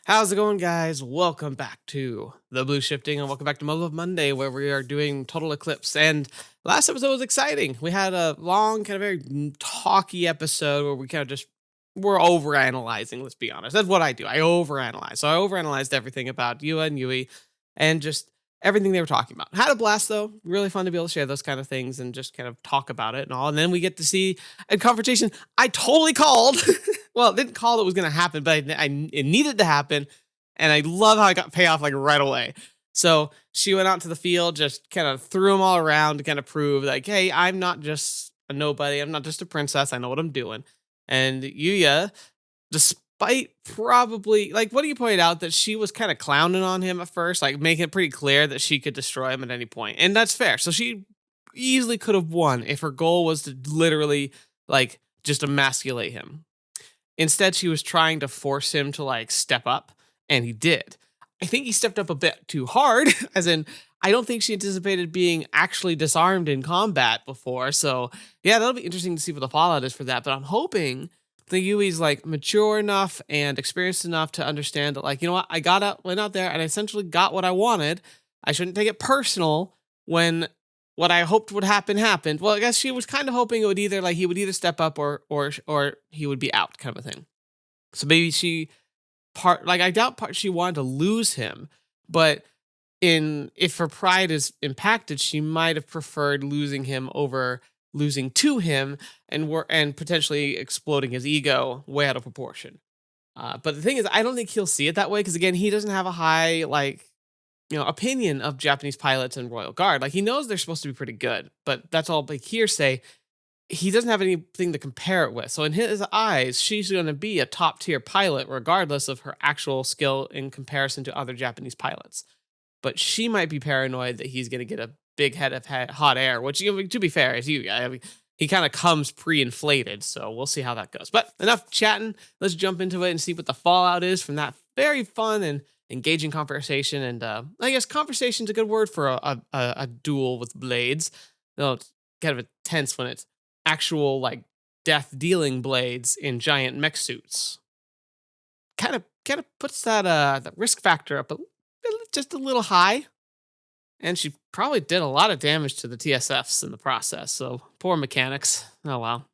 How's it going, guys? Welcome back to TheBlueShifting and welcome back to Muv-Luv Monday, where we are doing Total Eclipse. And last episode was exciting. We had a long, kind of very talky episode where we kind of just were overanalyzing, let's be honest. That's what I do. I overanalyze. So I overanalyzed everything about Yuuya and Yuuya and just everything they were talking about. Had a blast, though. Really fun to be able to share those kind of things and just kind of talk about it and all. And then we get to see a confrontation I totally called. Well, it didn't call it was going to happen, but it needed to happen. And I love how I got payoff like right away. So she went out to the field, just kind of threw them all around to kind of prove like, hey, I'm not just a nobody. I'm not just a princess. I know what I'm doing. And Yuuya, despite probably, like what do you point out, that she was kind of clowning on him at first, like making it pretty clear that she could destroy him at any point. And that's fair. So she easily could have won if her goal was to literally like just emasculate him. Instead, she was trying to force him to like step up, and he did. I think he stepped up a bit too hard, as in, I don't think she anticipated being actually disarmed in combat before. So yeah, that'll be interesting to see what the fallout is for that. But I'm hoping that Yui's like mature enough and experienced enough to understand that, like, you know what, went out there and I essentially got what I wanted. I shouldn't take it personal when what I hoped would happen happened. Well, I guess she was kind of hoping it would either like he would either step up or he would be out, kind of a thing. So maybe I doubt she wanted to lose him, but if her pride is impacted, she might have preferred losing him over losing to him and potentially exploding his ego way out of proportion. But the thing is, I don't think he'll see it that way because again, he doesn't have a high opinion of Japanese pilots and Royal Guard. Like he knows they're supposed to be pretty good, but that's all like hearsay. He doesn't have anything to compare it with. So in his eyes, she's going to be a top tier pilot, regardless of her actual skill in comparison to other Japanese pilots. But she might be paranoid that he's going to get a big head of hot air, which, to be fair, is Yuuya. I mean, he kind of comes pre-inflated, so we'll see how that goes. But enough chatting. Let's jump into it and see what the fallout is from that very fun and engaging conversation. And I guess conversation's a good word for a duel with blades. No, it's kind of tense when it's actual like death-dealing blades in giant mech suits. Kind of puts that risk factor up just a little high. And she probably did a lot of damage to the TSFs in the process. So poor mechanics. Oh well.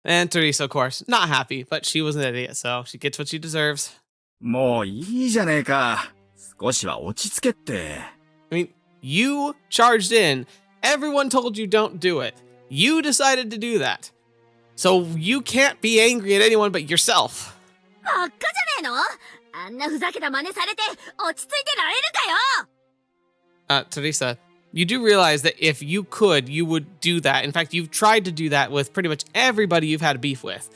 And Teresa, of course, not happy, but she was an idiot, so she gets what she deserves. もういいじゃねえか。少しは落ち着けって。I mean, you charged in. Everyone told you don't do it. You decided to do that. So you can't be angry at anyone but yourself. バカじゃねえの？あんなふざけた真似されて落ち着いてられるかよ。 Teresa, you do realize that if you could, you would do that. In fact, you've tried to do that with pretty much everybody you've had beef with.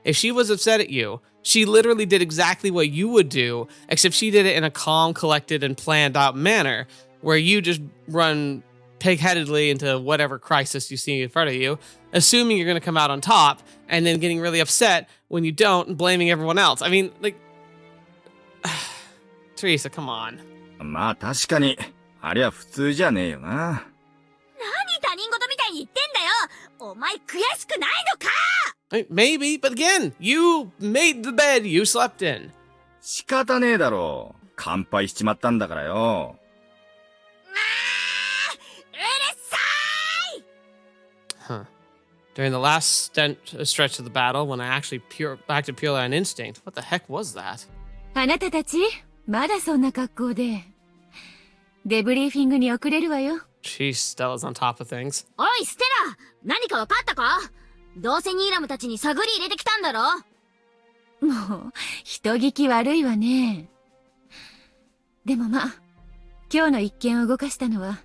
If she was upset at you, she literally did exactly what you would do, except she did it in a calm, collected, and planned out manner, where you just run pig-headedly into whatever crisis you see in front of you, assuming you're going to come out on top, and then getting really upset when you don't and blaming everyone else. I mean, like, Teresa, come on. まあ確かに、ありゃ普通じゃねえよな。何他人事みたいに言ってんだよ。お前悔しくないのか？ Maybe, but again, you made the bed you slept in. 仕方ねえだろ。乾杯しちまったんだからよ。Huh. During the last stretch of the battle, when I actually acted purely on instinct, what the heck was that? あなたたち、まだそんな格好で。デブリーフィングに遅れるわよ。Jeez, Stella's on top of things. おい、ステラ、何か分かったか？どうせニーラムたちに探り入れてきたんだろ？もう、人聞き悪いわね。でもまあ、今日の一件を動かしたのは、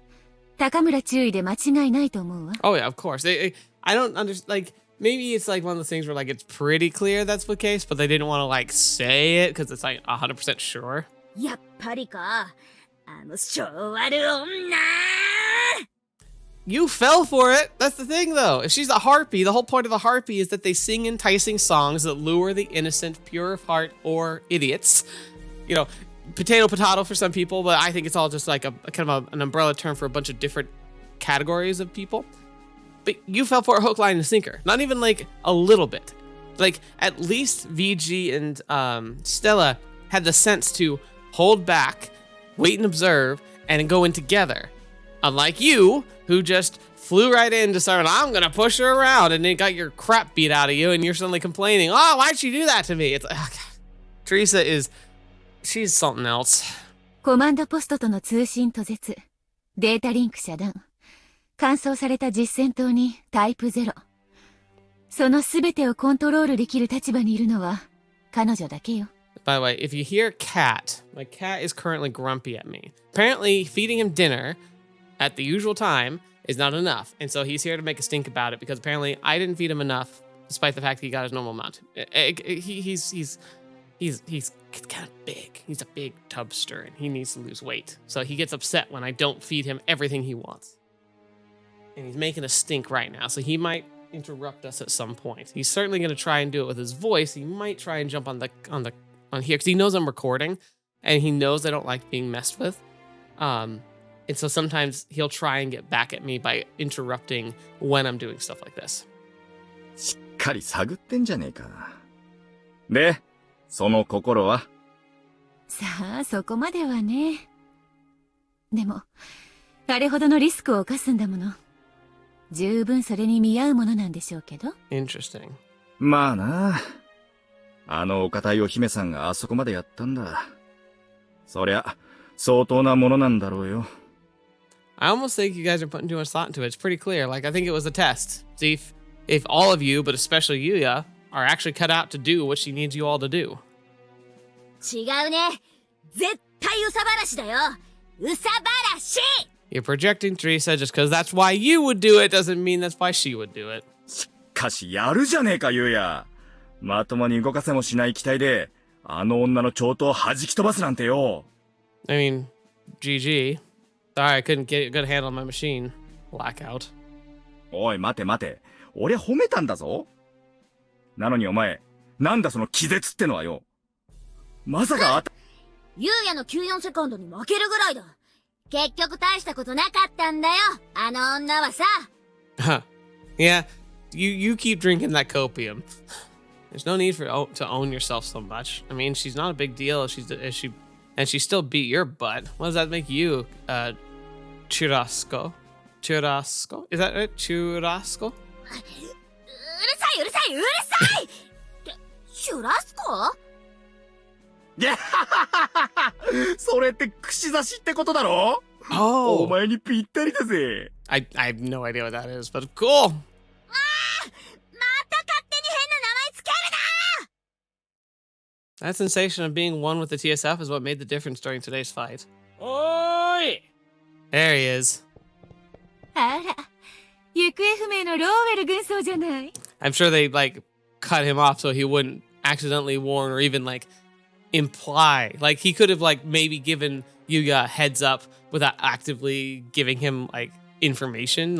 高村注意で間違いないと思うわ。Oh yeah, of course. I don't understand, like, maybe it's like one of those things where like it's pretty clear that's the case, but they didn't want to like say it because it's like 100% sure. やっぱりか。あの性悪女。You fell for it. That's the thing, though. If she's a harpy, the whole point of the harpy is that they sing enticing songs that lure the innocent, pure of heart, or idiots. You know, potato for some people, but I think it's all just like a kind of an umbrella term for a bunch of different categories of people. But you fell for a hook, line, and sinker. Not even like a little bit. Like at least VG and Stella had the sense to hold back, wait and observe, and go in together. Unlike you, who just flew right in, decided, I'm going to push her around, and then got your crap beat out of you, and you're suddenly complaining, oh, why'd she do that to me? It's like, oh, Teresa she's something else. コマンドポストとの通信途絶。データリンク遮断。完走された実戦闘にタイプ0。その全てをコントロールできる立場にいるのは彼女だけよ。By the way, if you hear cat, my cat is currently grumpy at me. Apparently, feeding him dinner at the usual time is not enough. And so he's here to make a stink about it because apparently I didn't feed him enough, despite the fact that he got his normal amount. He's kind of big. He's a big tubster and he needs to lose weight. So he gets upset when I don't feed him everything he wants. And he's making a stink right now. So he might interrupt us at some point. He's certainly going to try and do it with his voice. He might try and jump on here because he knows I'm recording and he knows I don't like being messed with. And so sometimes he'll try and get back at me by interrupting when I'm doing stuff like this. しっかり探ってんじゃねえか。で、その心は？さあ、そこまではね。でも、あれほどのリスクを冒すんだもの。十分それに見合うものなんでしょうけど。Interesting. まあな。あのお堅いお姫さんがあそこまでやったんだ。そりゃ、相当なものなんだろうよ。I almost think you guys are putting too much thought into it. It's pretty clear. Like, I think it was a test. See if all of you, but especially Yuuya, are actually cut out to do what she needs you all to do. 違うね。絶対うさばらしだよ。うさばらし！ You're projecting Teresa just because that's why you would do it doesn't mean that's why she would do it. しかしやるじゃねえか、ゆうや。まともに動かせもしない機体で、あの女の長刀を弾き飛ばすなんてよ。I mean, GG. Sorry, I couldn't get a good handle on my machine. Blackout. おい、待て待て。俺褒めたんだぞ。なのにお前、なんだその気絶ってのはよ。まさかゆうやの94セカンドに負けるぐらいだ。結局大したことなかったんだよ。あの女はさ。Huh. Yeah, you keep drinking that copium. There's no need to own yourself so much. I mean, she's not a big deal if she still beat your butt. What does that make you, Churrasco? Churrasco? Is that it? Churrasco? うるさいうるさいうるさいってシュラスコ？いやそれって串刺しってことだろ？ Oh. お前にぴったりだぜ。I have no idea what that is, but cool. また勝手に変な名前つけるな！ That sensation of being one with the TSF is what made the difference during today's fight. Oi! There he is. あら、行方不明のローウェル軍曹じゃない。I'm sure they cut him off so he wouldn't accidentally warn or even imply. Like he could have maybe given Yuuya a heads up without actively giving him information,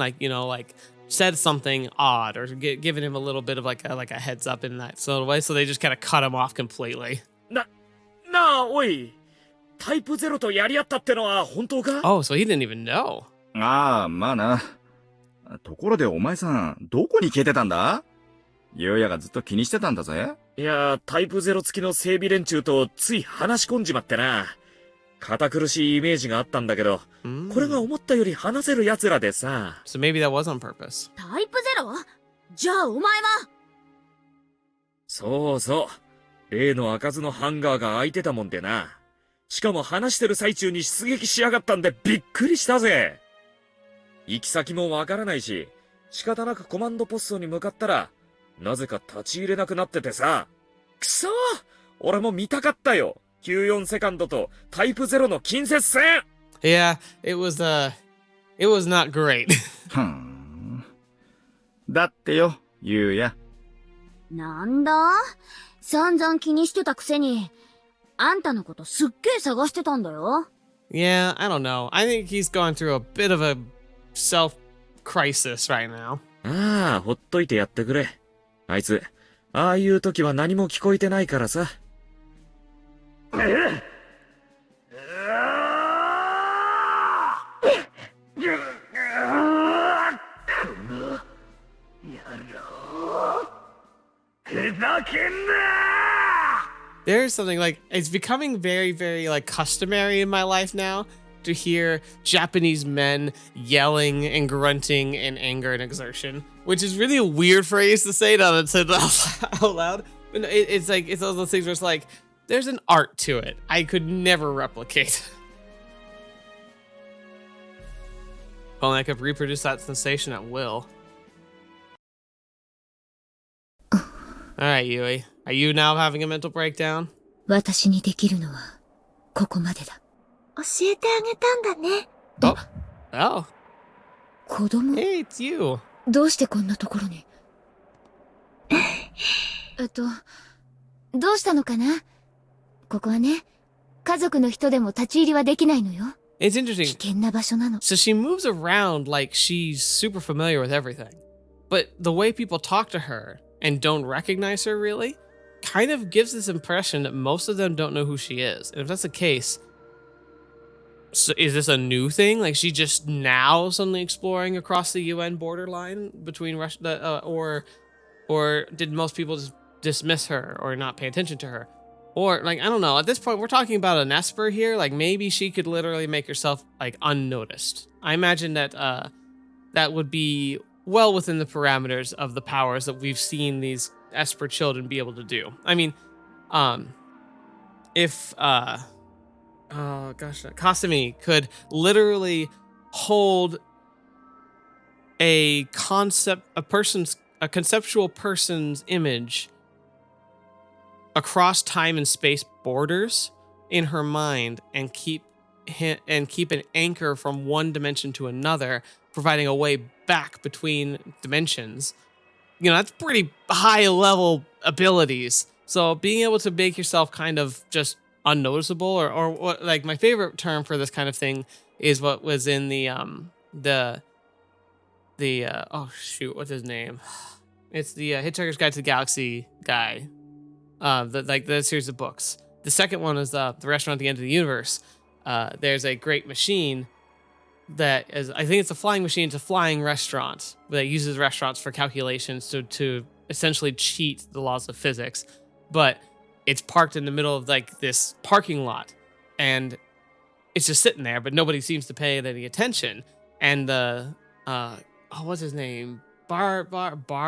said something odd or given him a little bit of a heads up in that sort of way. So they just kind of cut him off completely. なあ、おい。タイプ0とやり合ったってのは本当か？ Oh, so he didn't even know. ああ、まあな。ところでお前さん、どこに消えてたんだ？ゆうやがずっと気にしてたんだぜ。いや、タイプ0付きの整備連中とつい話し込んじまってな。堅苦しいイメージがあったんだけど、これが思ったより話せる奴らでさ。So maybe that was on purpose. タイプゼロ？じゃあお前は？そうそう。例の開かずのハンガーが開いてたもんでな。しかも話してる最中に出撃しやがったんでびっくりしたぜ。行き先もわからないし、仕方なくコマンドポストに向かったら、なぜか立ち入れなくなっててさ。くそー！俺も見たかったよ。94セカンドとタイプ0の近接戦！ Yeah, it was not great. ふん。だってよ、ゆうや。なんだ？散々気にしてたくせに、あんたのことすっげえ探してたんだよ。Yeah, I don't know. I think he's going through a bit of a self-crisis right now. ああ、ほっといてやってくれ。あいつ、ああいう時は何も聞こえてないからさ。there's something like it's becoming very, very like customary in my life now to hear Japanese men yelling and grunting in anger and exertion, which is really a weird phrase to say now that said out loud. But it's like it's all those things where it's like there's an art to it I could never replicate. Only I could reproduce that sensation at will. All right, Yui. Are you now having a mental breakdown? 私にできるのはここまでだ。教えてあげたんだね。Oh. 子供 Hey, it's you. どうしてこんなところにどうしたのかな？ここはね、家族の人でも立ち入りはできないのよ。It's interesting. 危険な場所なの。 So she moves around like she's super familiar with everything. But the way people talk to her and don't recognize her really kind of gives this impression that most of them don't know who she is. And if that's the case, so is this a new thing? Like she just now suddenly exploring across the UN borderline between Russia, or did most people just dismiss her or not pay attention to her? Or like, I don't know, at this point we're talking about an Esper here. Like maybe she could literally make herself like unnoticed. I imagine that that would be well within the parameters of the powers that we've seen these Esper children be able to do. I mean, if Kasumi could literally hold a conceptual person's image across time and space borders in her mind and keep an anchor from one dimension to another, providing a way back between dimensions. You know, that's pretty high level abilities. So being able to make yourself kind of just unnoticeable, or what, like my favorite term for this kind of thing is what was in the oh shoot, what's his name? It's the Hitchhiker's Guide to the Galaxy guy. The series of books. The second one is the Restaurant at the End of the Universe. There's a great machine that is, I think it's a flying machine. It's a flying restaurant that uses restaurants for calculations to essentially cheat the laws of physics. But it's parked in the middle of like this parking lot, and it's just sitting there, but nobody seems to pay it any attention. And what's his name? Barnabas?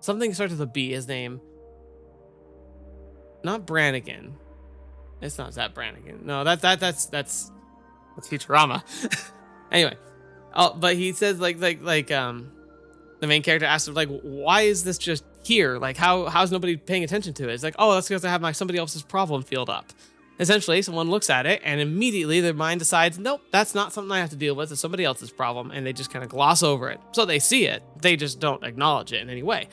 Something starts with a B, his name. Not Brannigan. It's not that Brannigan. No, that's Futurama. Anyway, but he says like the main character asks him like, why is this just here? Like how's nobody paying attention to it? It's like, oh, that's because I have somebody else's problem field up. Essentially, someone looks at it and immediately their mind decides, nope, that's not something I have to deal with. It's somebody else's problem, and they just kind of gloss over it. So they see it, they just don't acknowledge it in any way.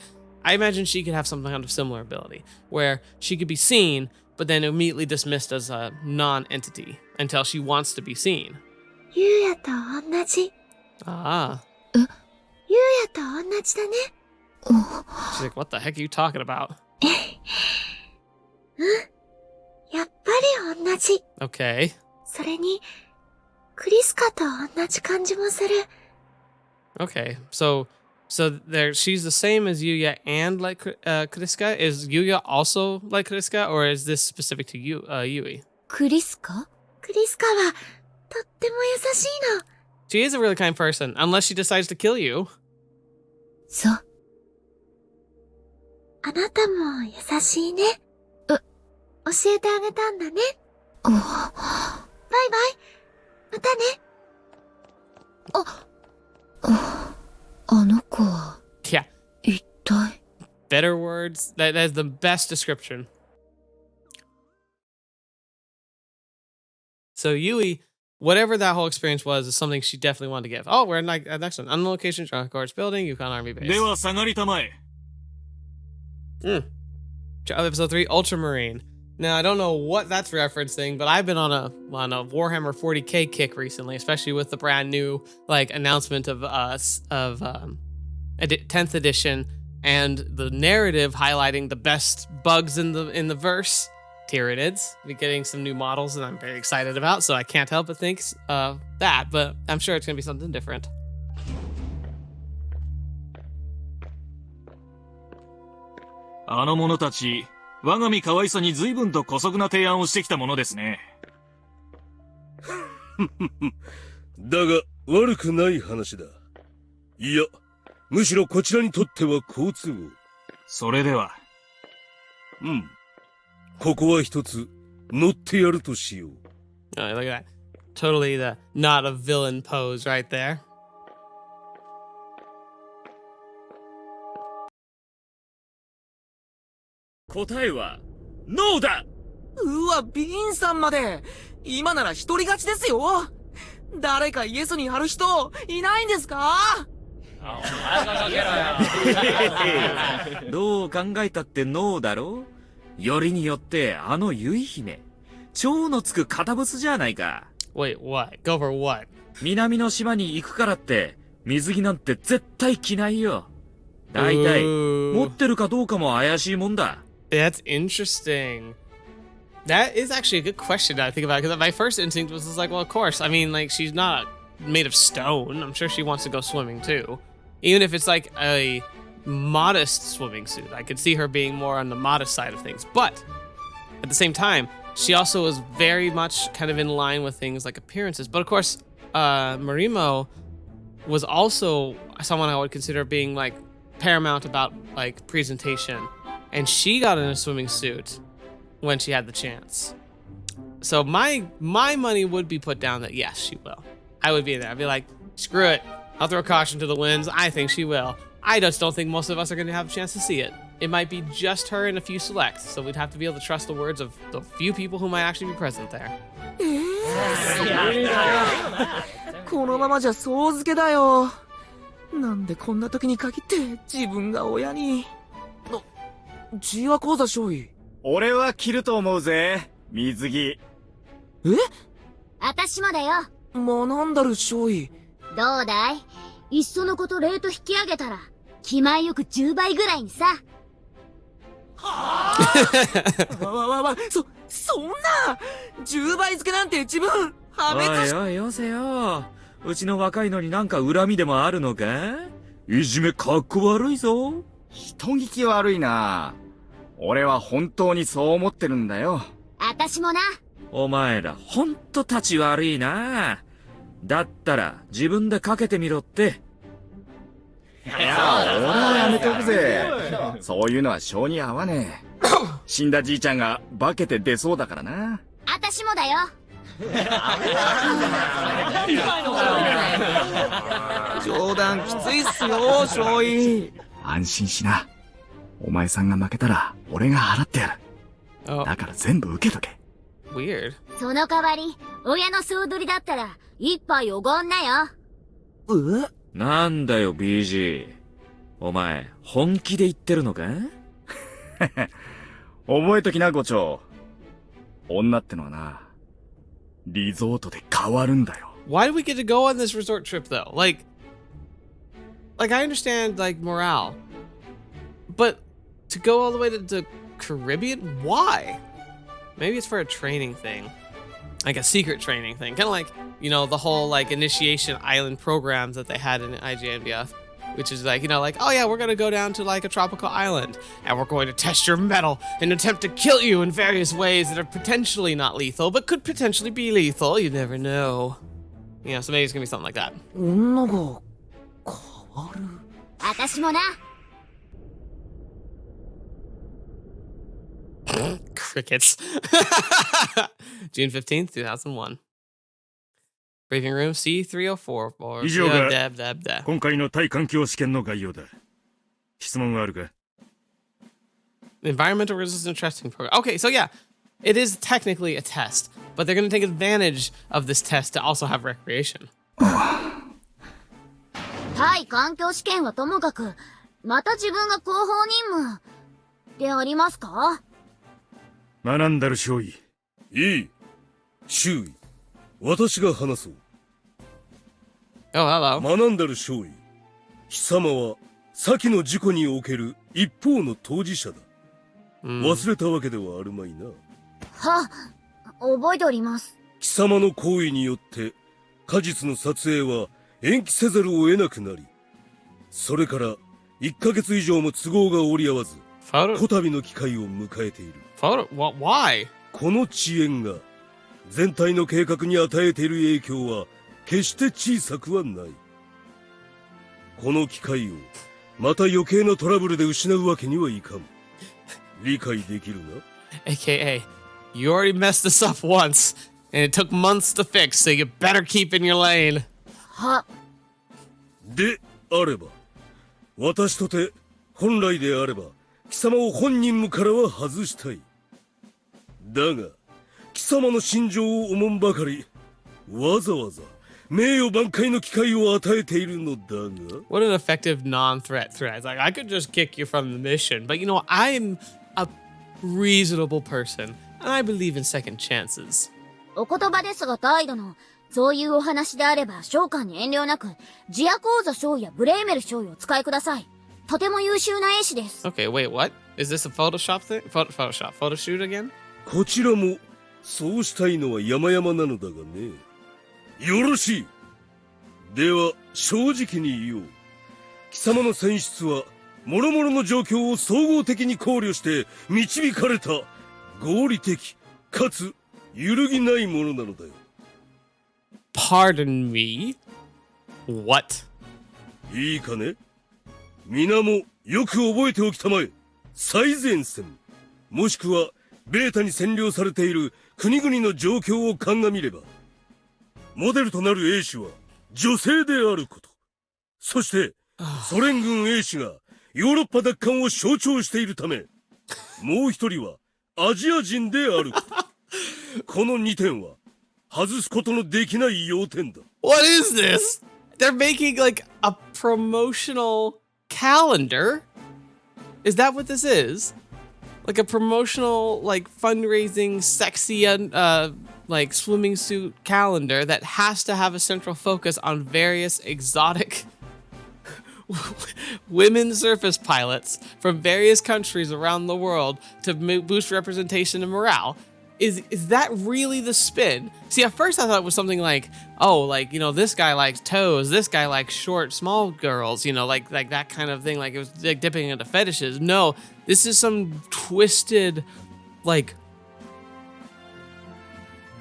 I imagine she could have some kind of similar ability where she could be seen, but then immediately dismissed as a non-entity until she wants to be seen. Yuuya と同じ。 Ah. ユーヤと同じだね。 She's like, what the heck are you talking about? やっぱり同じ。 Okay. それに、クリスカと同じ感じもする。 Okay. So there, she's the same as Yuuya and like Kriska. Is Yuuya also like Kriska, or is this specific to Yui? クリスカは、とっても優しいの。 She is a really kind person, unless she decides to kill you. そう。あなたも優しいね。教えてあげたんだね。バイバイ。またね。あの子は。Yeah. 一体。Better words. That is the best description. So Yui, whatever that whole experience was, is something she definitely wanted to give. Oh, we're in like next one. Unknown location, Drunk Guards building, Yukon Army base. では下がりたまえ。Episode 3, Ultramarine. Now, I don't know what that's referencing, but I've been on a Warhammer 40k kick recently, especially with the brand new like announcement of 10th edition and the narrative highlighting the best bugs in the verse. Tyranids. We're getting some new models that I'm very excited about, so I can't help but think that, but I'm sure it's going to be something different. あの者たち、我が身可愛さに随分と姑息な提案をしてきたものですね。だが悪くない話だ。いや、むしろこちらにとっては好都合。それでは。うん。ここは一つ乗ってやるとしよう。Oh, look at that. Totally the not a villain pose right there. 答えは、ノーだ。うわ、ビーンさんまで。今なら一人勝ちですよ。誰かイエスに貼る人、いないんですか？どう考えたってノーだろ？よりによってあの結姫、蝶のつく堅物じゃないか。Wait, what? Go for what? 南の島に行くからって、水着なんて絶対着ないよ。だいたい、持ってるかどうかも怪しいもんだ。That's interesting. That is actually a good question now I think about it, because my first instinct was just like, well, of course. I mean, like, she's not made of stone. I'm sure she wants to go swimming too. Even if it's like a modest swimming suit. I could see her being more on the modest side of things. But at the same time, she also is very much kind of in line with things like appearances. But of course, Marimo was also someone I would consider being like paramount about like presentation. And she got in a swimming suit when she had the chance. So my money would be put down that yes, she will. I would be there. I'd be like, screw it. I'll throw caution to the winds. I think she will. I just don't think most of us are going to have a chance to see it. It might be just her and a few selects, so we'd have to be able to trust the words of the few people who might actually be present there. このままじゃ総付けだよ。なんでこんな時に限って自分が親に。ジーワ講座少尉。俺は着ると思うぜ、水着。え？私もだよ。学んだる少尉。どうだい？いっそのことレート引き上げたら、気前よく10倍ぐらいにさ。そんな !10 倍付けなんて自分、破滅し。おいおいよせよ。うちの若いのになんか恨みでもあるのか？いじめかっこ悪いぞ。人聞き悪いな。俺は本当にそう思ってるんだよ。私もな。お前らほんと立ち悪いな。だったら自分でかけてみろって。いや、俺はやめとくぜ。そういうのは性に合わねえ。死んだじいちゃんが化けて出そうだからな。私もだよ。冗談きついっすよ、少尉。安心しな。お前さんが負けたら俺が払ってやる。だから全部受けとけ。Weird. その代わり、親の総取りだったら、一杯おごんなよ。なんだよ、BG。お前、本気で言ってるのか？覚えときな、伍長。女ってのはな、リゾートで変わるんだよ。Why do we get to go on this resort trip though? Like I understand like morale, but to go all the way to the Caribbean, why? Maybe it's for a training thing, like a secret training thing, kind of like, you know, the whole like initiation island programs that they had in IGNBF, which is like, you know, like, oh yeah, we're gonna go down to like a tropical island and we're going to test your mettle and attempt to kill you in various ways that are potentially not lethal, but could potentially be lethal. You never know. You know, so maybe it's gonna be something like that. 女が変わる。私もな。Crickets. June 15th, 2001. Briefing room C304. 以上が Dab. 今回の対環境試験の概要だ。質問はあるか？ Environmental resistant testing program. Okay, so yeah, it is technically a test, but they're going to take advantage of this test to also have recreation. 対環境試験はともかく、また自分が後方任務でありますか？学んだる少尉。いい。周囲。私が話そう。Oh, hello. 学んだる少尉。貴様は、先の事故における一方の当事者だ。忘れたわけではあるまいな。は、覚えております。貴様の行為によって、果実の撮影は延期せざるを得なくなり、それから1ヶ月以上も都合が折り合わず、Photo? こたびの機会を迎えている。 Photo? What? Why? この遅延が全体の計画に与えている影響は決して小さくはない。この機会をまた余計なトラブルで失うわけにはいかん。理解できるな？ AKA, you already messed this up once, and it took months to fix, so you better keep in your lane. は、であれば、私とて本来であれば貴様を本任務からは外したい。だが貴様の心情をおもんばかりわざわざ名誉挽回の機会を与えているのだが。 What an effective non-threat threat. It's like, I could just kick you from the mission, but you know, I'm a reasonable person, and I believe in second chances. お言葉ですが態度の、そういうお話であれば召喚に遠慮なく、ジアコーザ少尉やブレイメル少尉をお使いください。とても優秀な兵士です。 Okay, wait, what? Is this a Photoshop thing? Photoshop? Photo shoot again? こちらもそうしたいのは山々なのだがね。よろしい。では正直に言おう。貴様の選出は諸々の状況を総合的に考慮して導かれた合理的かつ揺るぎないものなのだよ。 Pardon me? What? いいかね。皆もよく覚えておきたまえ。最前線もしくはベータに占領されている国々の状況を鑑みれば、モデルとなる兵士は女性であること、そしてソ連軍兵士がヨーロッパ奪還を象徴しているため、もう一人はアジア人であること、この2点は外すことのできない要点だ。 What is this? They're making like a promotional calendar? Is that what this is? Like a promotional, like fundraising, sexy, like swimming suit calendar that has to have a central focus on various exotic women surface pilots from various countries around the world to boost representation and morale. Is that really the spin? See, at first I thought it was something like, oh, like, you know, this guy likes toes, this guy likes short, small girls, you know, like that kind of thing. Like it was like dipping into fetishes. No, this is some twisted, like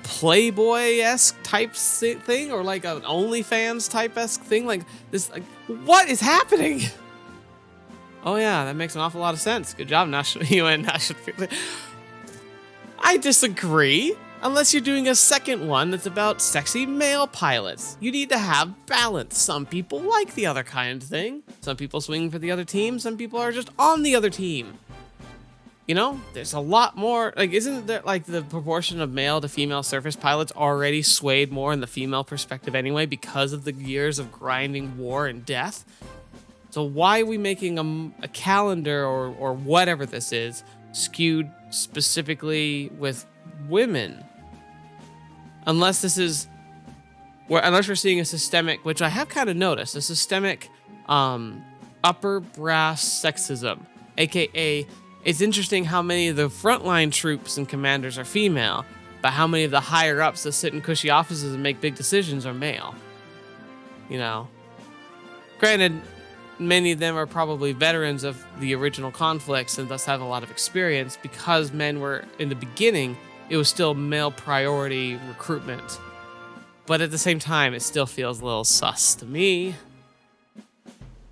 Playboy-esque type thing, or like an OnlyFans type-esque thing. Like this, like, what is happening? Oh yeah, that makes an awful lot of sense. Good job, National UN National. I disagree. Unless you're doing a second one that's about sexy male pilots. You need to have balance. Some people like the other kind of thing. Some people swing for the other team. Some people are just on the other team. You know, there's a lot more, like, isn't there, like, the proportion of male to female surface pilots already swayed more in the female perspective anyway because of the years of grinding war and death? So why are we making a calendar or whatever this is skewed specifically with women? Unless this is, unless we're seeing a systemic, which I have kind of noticed, a systemic upper brass sexism, aka it's interesting how many of the frontline troops and commanders are female, but how many of the higher ups that sit in cushy offices and make big decisions are male. You know, granted, many of them are probably veterans of the original conflicts and thus have a lot of experience because men were, in the beginning, it was still male priority recruitment. But at the same time, it still feels a little sus to me.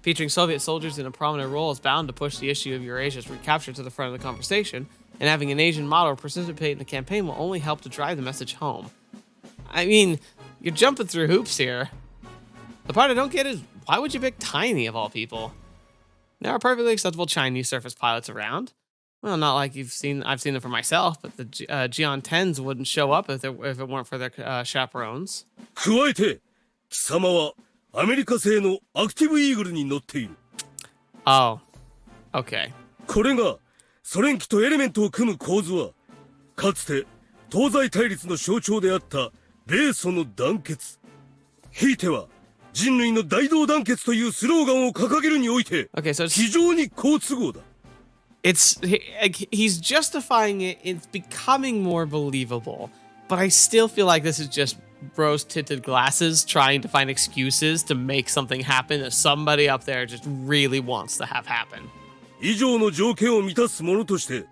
Featuring Soviet soldiers in a prominent role is bound to push the issue of Eurasia's recapture to the front of the conversation, and having an Asian model participate in the campaign will only help to drive the message home. I mean, you're jumping through hoops here. The part I don't get is, why would you pick Tiny of all people? There are perfectly acceptable Chinese surface pilots around. Well, not like I've seen them for myself, but the Gion 10s wouldn't show up if it weren't for their chaperones. 加えて、貴様はアメリカ製のアクティブイーグルに乗っている。Oh, okay. これがソ連機とエレメントを組む構図は、かつて東西対立の象徴であった米ソの団結。ひいては人類の大同団結というスローガンを掲げるにおいて、非常に好都合だ。He's justifying it. It's becoming more believable, but I still feel like this is just rose-tinted glasses trying to find excuses to make something happen that somebody up there just really wants to have happen. 以上の条件を満たす者として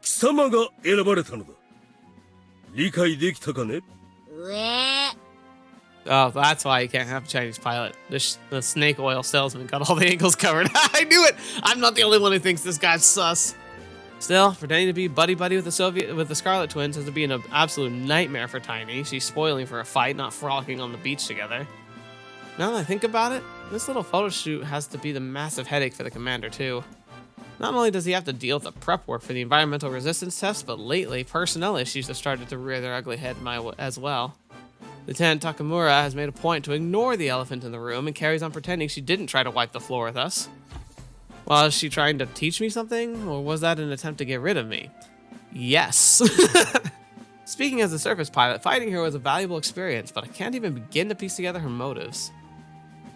貴様が選ばれたのだ。理解できたかね？ Oh, that's why you can't have a Chinese pilot. The snake oil salesman got all the angles covered. I knew it! I'm not the only one who thinks this guy's sus. Still, pretending to be buddy-buddy with the Scarlet Twins has to be an absolute nightmare for Tiny. She's spoiling for a fight, not frolicking on the beach together. Now that I think about it, this little photo shoot has to be the massive headache for the commander, too. Not only does he have to deal with the prep work for the environmental resistance test, but lately, personnel issues have started to rear their ugly head as well. Lieutenant Takamura has made a point to ignore the elephant in the room and carries on pretending she didn't try to wipe the floor with us. Well, is she trying to teach me something, or was that an attempt to get rid of me? Yes. Speaking as a surface pilot, fighting her was a valuable experience, but I can't even begin to piece together her motives.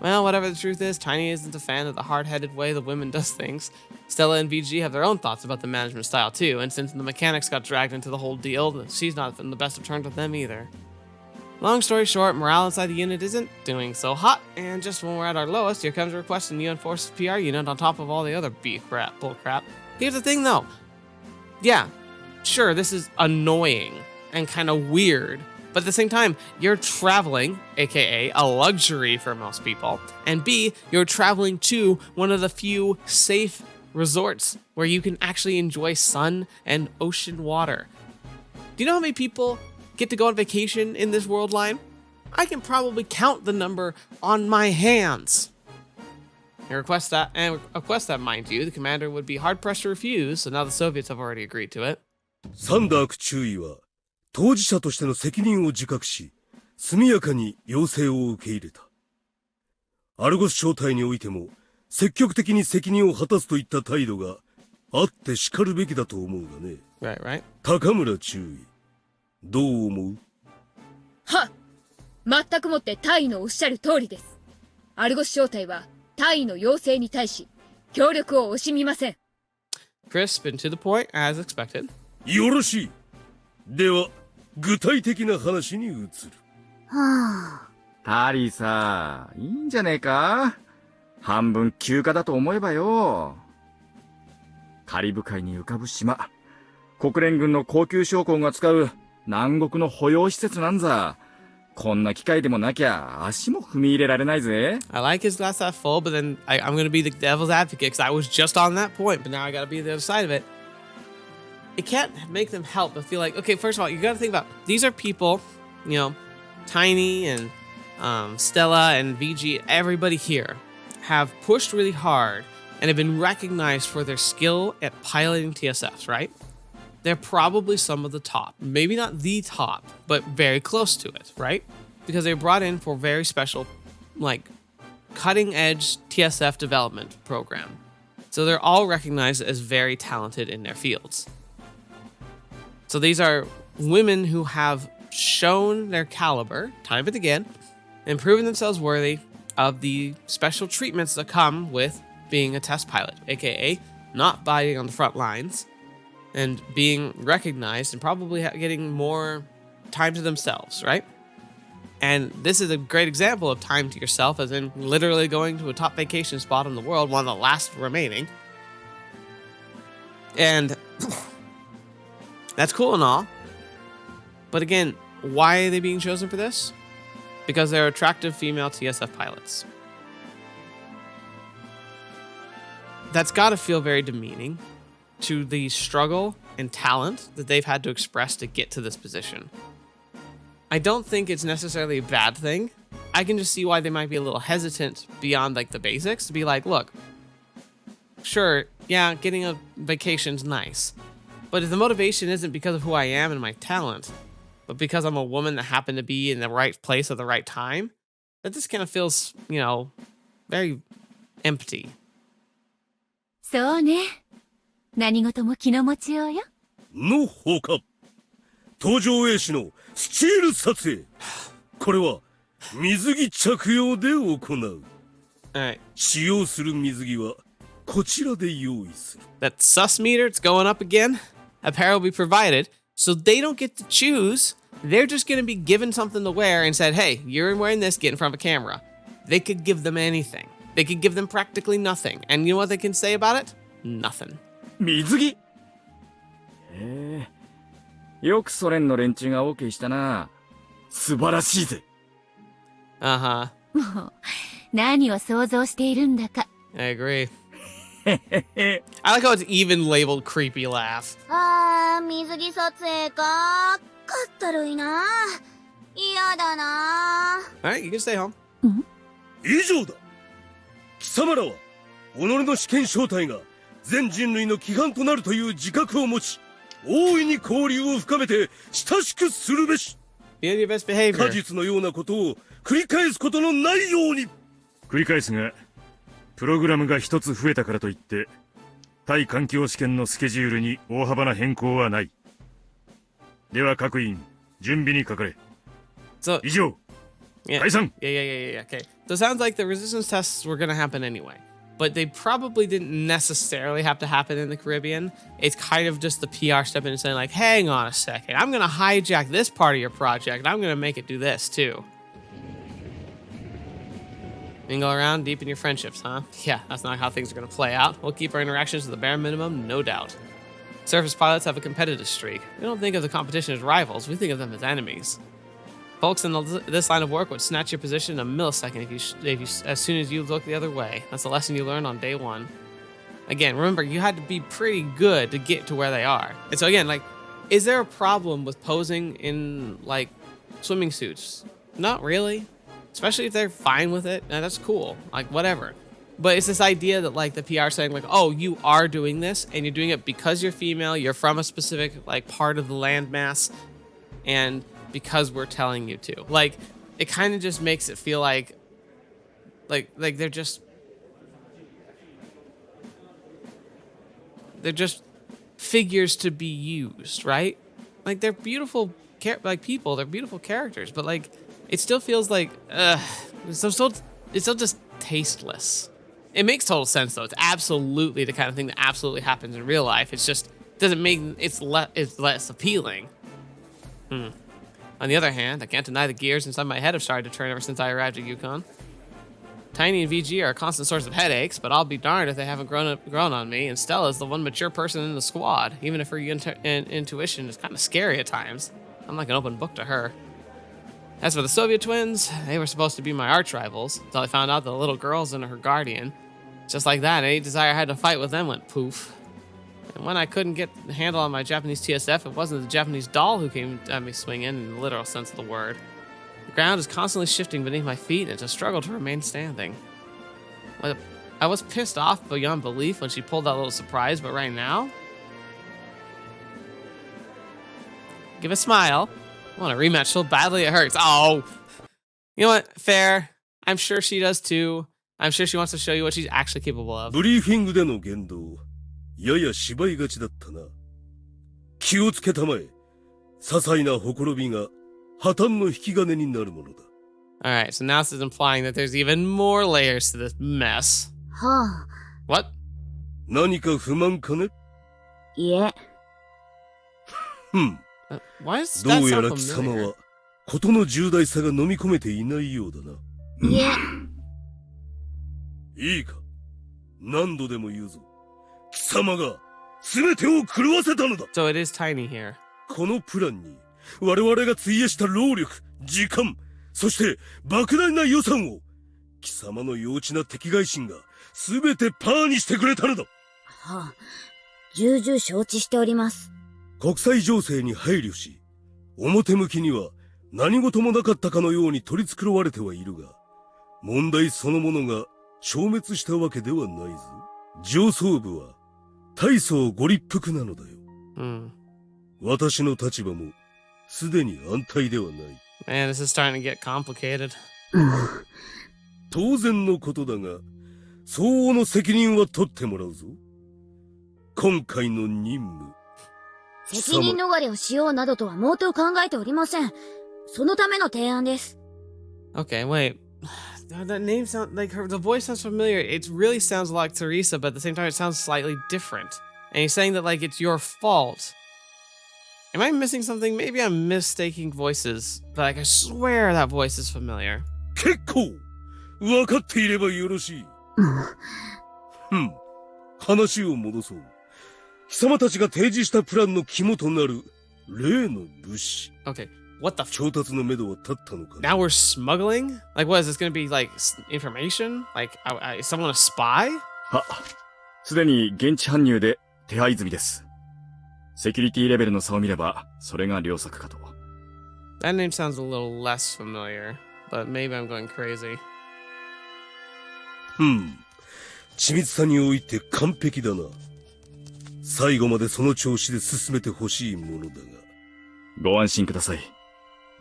Well, whatever the truth is, Tiny isn't a fan of the hard-headed way the women does things. Stella and VG have their own thoughts about the management style too, and since the mechanics got dragged into the whole deal, she's not in the best of terms with them either. Long story short, morale inside the unit isn't doing so hot, and just when we're at our lowest, here comes a request from the UN Forces PR unit on top of all the other bullcrap. Here's the thing though. Yeah, sure, this is annoying and kind of weird, but at the same time, you're traveling, aka a luxury for most people, and B, you're traveling to one of the few safe resorts where you can actually enjoy sun and ocean water. Do you know how many people get to go on vacation in this world line? I can probably count the number on my hands. A request that, mind you, the commander would be hard-pressed to refuse, so now the Soviets have already agreed to it. サンダーク中尉は当事者としての責任を自覚し、速やかに要請を受け入れた。アルゴス招待においても積極的に責任を果たすといった態度があってしかるべきだと思うがね。Right. 高村中尉、どう思う？はっ、全くもって大尉のおっしゃる通りです。アルゴス招待は大尉の要請に対し協力を惜しみません。Crisp and to the point, as expected. よろしい。では具体的な話に移る。タリーさ、いいんじゃねえか？半分休暇だと思えばよ。カリブ海に浮かぶ島。国連軍の高級将校が使う南国の保養施設なんざ。こんな機会でもなきゃ足も踏み入れられないぜ。I like his glass half full, but then I'm going to be the devil's advocate because I was just on that point, but now I got to be the other side of it. It can't make them help but feel like, okay, first of all, you got to think about, these are people, you know, Tiny and Stella and VG, everybody here have pushed really hard and have been recognized for their skill at piloting TSFs, right? They're probably some of the top. Maybe not the top, but very close to it, right? Because they were brought in for a very special, like, cutting-edge TSF development program. So they're all recognized as very talented in their fields. So these are women who have shown their caliber, time and again, and proven themselves worthy of the special treatments that come with being a test pilot, aka not fighting on the front lines, and being recognized and probably getting more time to themselves, right? And this is a great example of time to yourself, as in literally going to a top vacation spot in the world, one of the last remaining. And that's cool and all. But again, why are they being chosen for this? Because they're attractive female TSF pilots. That's got to feel very demeaning to the struggle and talent that they've had to express to get to this position. I don't think it's necessarily a bad thing. I can just see why they might be a little hesitant beyond like the basics to be like, look, sure, yeah, getting a vacation's nice, but if the motivation isn't because of who I am and my talent, but because I'm a woman that happened to be in the right place at the right time, that just kind of feels, you know, very empty. そうね。何事も気の持ちようよ。のほか、搭乗衛士のスチール撮影。これは水着着用で行う。Alright. 使用する水着はこちらで用意する。That sus meter, it's going up again. Apparel will be provided, so they don't get to choose. They're just going to be given something to wear and said, hey, you're wearing this, get in front of a camera. They could give them anything. They could give them practically nothing. And you know what they can say about it? Nothing. 水着よくソ連の連中が OK したな。素晴らしいぜ。Uh-huh. もう、何を想像しているんだか。I agree. I like how it's even labeled creepy laugh. 水着撮影か。かったるいな。嫌だな。Alright, you can stay home. 以上だ。貴様らは己の試験正体が全人類の規範となるという自覚を持ち、大いに交流を深めて親しくするべし。 Be on your best behavior. 果実のようなことを繰り返すことのないように。繰り返すが、プログラムが一つ増えたからといって、対環境試験のスケジュールに大幅な変更はない。では各員、準備にかかれ。So, 以上、 yeah. 解散。 Yeah. Okay. So it sounds like the resistance tests were going to happen anyway. But they probably didn't necessarily have to happen in the Caribbean. It's kind of just the PR step in and saying like, hang on a second, I'm going to hijack this part of your project. I'm going to make it do this too. Mingle around, deepen your friendships, huh? Yeah, that's not how things are going to play out. We'll keep our interactions to the bare minimum, no doubt. Surface pilots have a competitive streak. We don't think of the competition as rivals, we think of them as enemies. Folks in this line of work would snatch your position in a millisecond if you as soon as you look the other way. That's a lesson you learned on day one. Again, remember, you had to be pretty good to get to where they are. And so again, like, is there a problem with posing in, like, swimming suits? Not really. Especially if they're fine with it. Now, that's cool. Like, whatever. But it's this idea that, like, the PR saying, like, oh, you are doing this, and you're doing it because you're female, you're from a specific, like, part of the landmass, and because we're telling you to. Like, it kind of just makes it feel like they're just figures to be used, right? Like, they're beautiful people, they're beautiful characters, but like it still feels like it's still just tasteless. It makes total sense though. It's absolutely the kind of thing that absolutely happens in real life. It's just doesn't make it's less appealing. On the other hand, I can't deny the gears inside my head have started to turn ever since I arrived at Yukon. Tiny and VG are a constant source of headaches, but I'll be darned if they haven't grown on me, and Stella's the one mature person in the squad, even if her intuition is kind of scary at times. I'm like an open book to her. As for the Soviet twins, they were supposed to be my arch rivals, until I found out the little girl's into her guardian. Just like that, any desire I had to fight with them went poof. And when I couldn't get the handle on my Japanese TSF, it wasn't the Japanese doll who came at me swinging in the literal sense of the word. The ground is constantly shifting beneath my feet, and it's a struggle to remain standing. I was pissed off beyond belief when she pulled that little surprise, but right now... Give a smile. I want a rematch so badly it hurts. Oh! You know what? Fair. I'm sure she does too. I'm sure she wants to show you what she's actually capable of. ブリーフィングでの言動、やや芝居がちだったな。気をつけたまえ。些細なほころびが破綻の引き金になるものだ。Alright, so now this is implying that there's even more layers to this mess. はあ。What? 何か不満かね？いえ。Why does ど that うや sound ら貴様 familiar? は事の重大さが飲み込めていないようだな。いえ。いいか。何度でも言うぞ。貴様が全てを狂わせたのだ。 So it is tiny here. このプランに我々が費やした労力、時間、そして莫大な予算を貴様の幼稚な敵外心が全てパーにしてくれたのだ。はあ。重々承知しております。国際情勢に配慮し、表向きには何事もなかったかのように取り繕われてはいるが、問題そのものが消滅したわけではないぞ。上層部は大層ご立腹なのだよ。私の立場もすでに安泰ではない。Man, this is starting to get complicated. 当然のことだが、相応の責任は取ってもらうぞ。今回の任務。責任逃れをしようなどとは毛頭考えておりません。そのための提案です。Okay, wait. That name sounds like the voice sounds familiar. It really sounds like Teresa, but at the same time it sounds slightly different. And he's saying that like it's your fault. Am I missing something? Maybe I'm mistaking voices, but like I swear that voice is familiar. 結構分かっていればよろしい。話を戻そう。貴様たちが提示したプランの肝となる例の物資。 Okay, what the 調達のめどは立ったのか。 now we're smuggling? Like, what is this gonna be, like, information? Like, is someone a spy? は、すでに現地搬入で手配済みです。セキュリティレベルの差を見れば、それが良策かと。That name sounds a little less familiar, but maybe I'm going crazy. 緻密さにおいて完璧だな。最後までその調子で進めてほしいものだが。ご安心ください。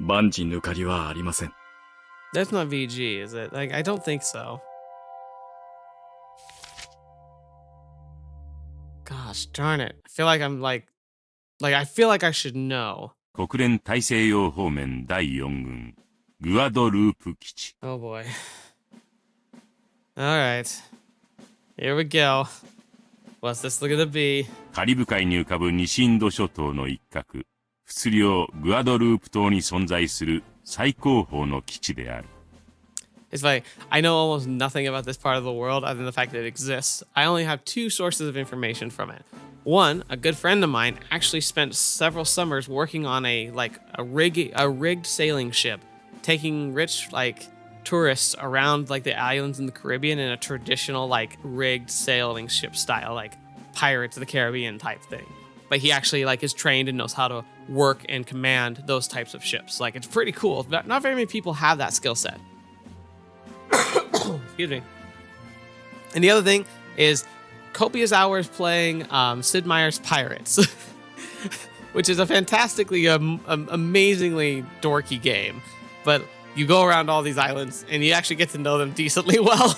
万事抜かりはありません。That's not VG, is it? Like, I don't think so. Gosh darn it. I feel like I'm like I feel like I should know. 国連大西洋方面第4軍グアドループ基地。 Oh boy. Alright. Here we go. What's this gonna be? カリブ海に浮かぶ西インド諸島の一角、仏領グアドループ島に存在する最高峰の基地である。 It's funny. I know almost nothing about this part of the world other than the fact that it exists. I only have two sources of information from it. One, a good friend of mine actually spent several summers working on a rigged sailing ship, taking rich tourists around the islands in the Caribbean in a traditional rigged sailing ship style, like Pirates of the Caribbean type thing. But he actually is trained and knows how to work and command those types of ships. It's pretty cool. Not very many people have that skill set. Excuse me. And the other thing is copious hours playing Sid Meier's Pirates, which is a fantastically, amazingly dorky game. But you go around all these islands and you actually get to know them decently well.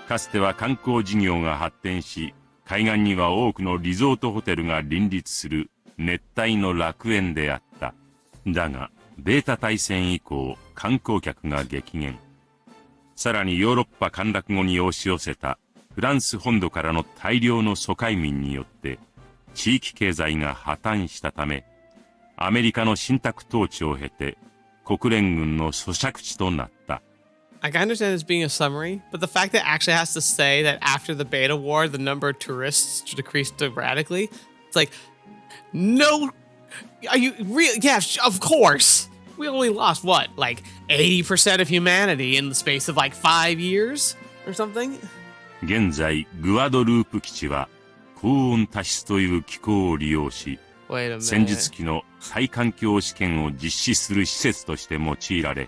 かつては観光事業が発展し、海岸には多くのリゾートホテルが林立する熱帯の楽園であった。だが、ベータ大戦以降、観光客が激減。さらにヨーロッパ陥落後に押し寄せたフランス本土からの大量の疎開民によって地域経済が破綻したため、アメリカの信託統治を経て国連軍の租借地となった。I can understand this being a summary, but the fact that it actually has to say that after the Beta War, the number of tourists decreased dramatically, it's like, no, are you real? Yeah, of course. We only lost, 80% of humanity in the space of 5 years or something? 現在、グアドループ基地は高温多湿という気候を利用し、戦術機の耐環境試験を実施する施設として用いられ、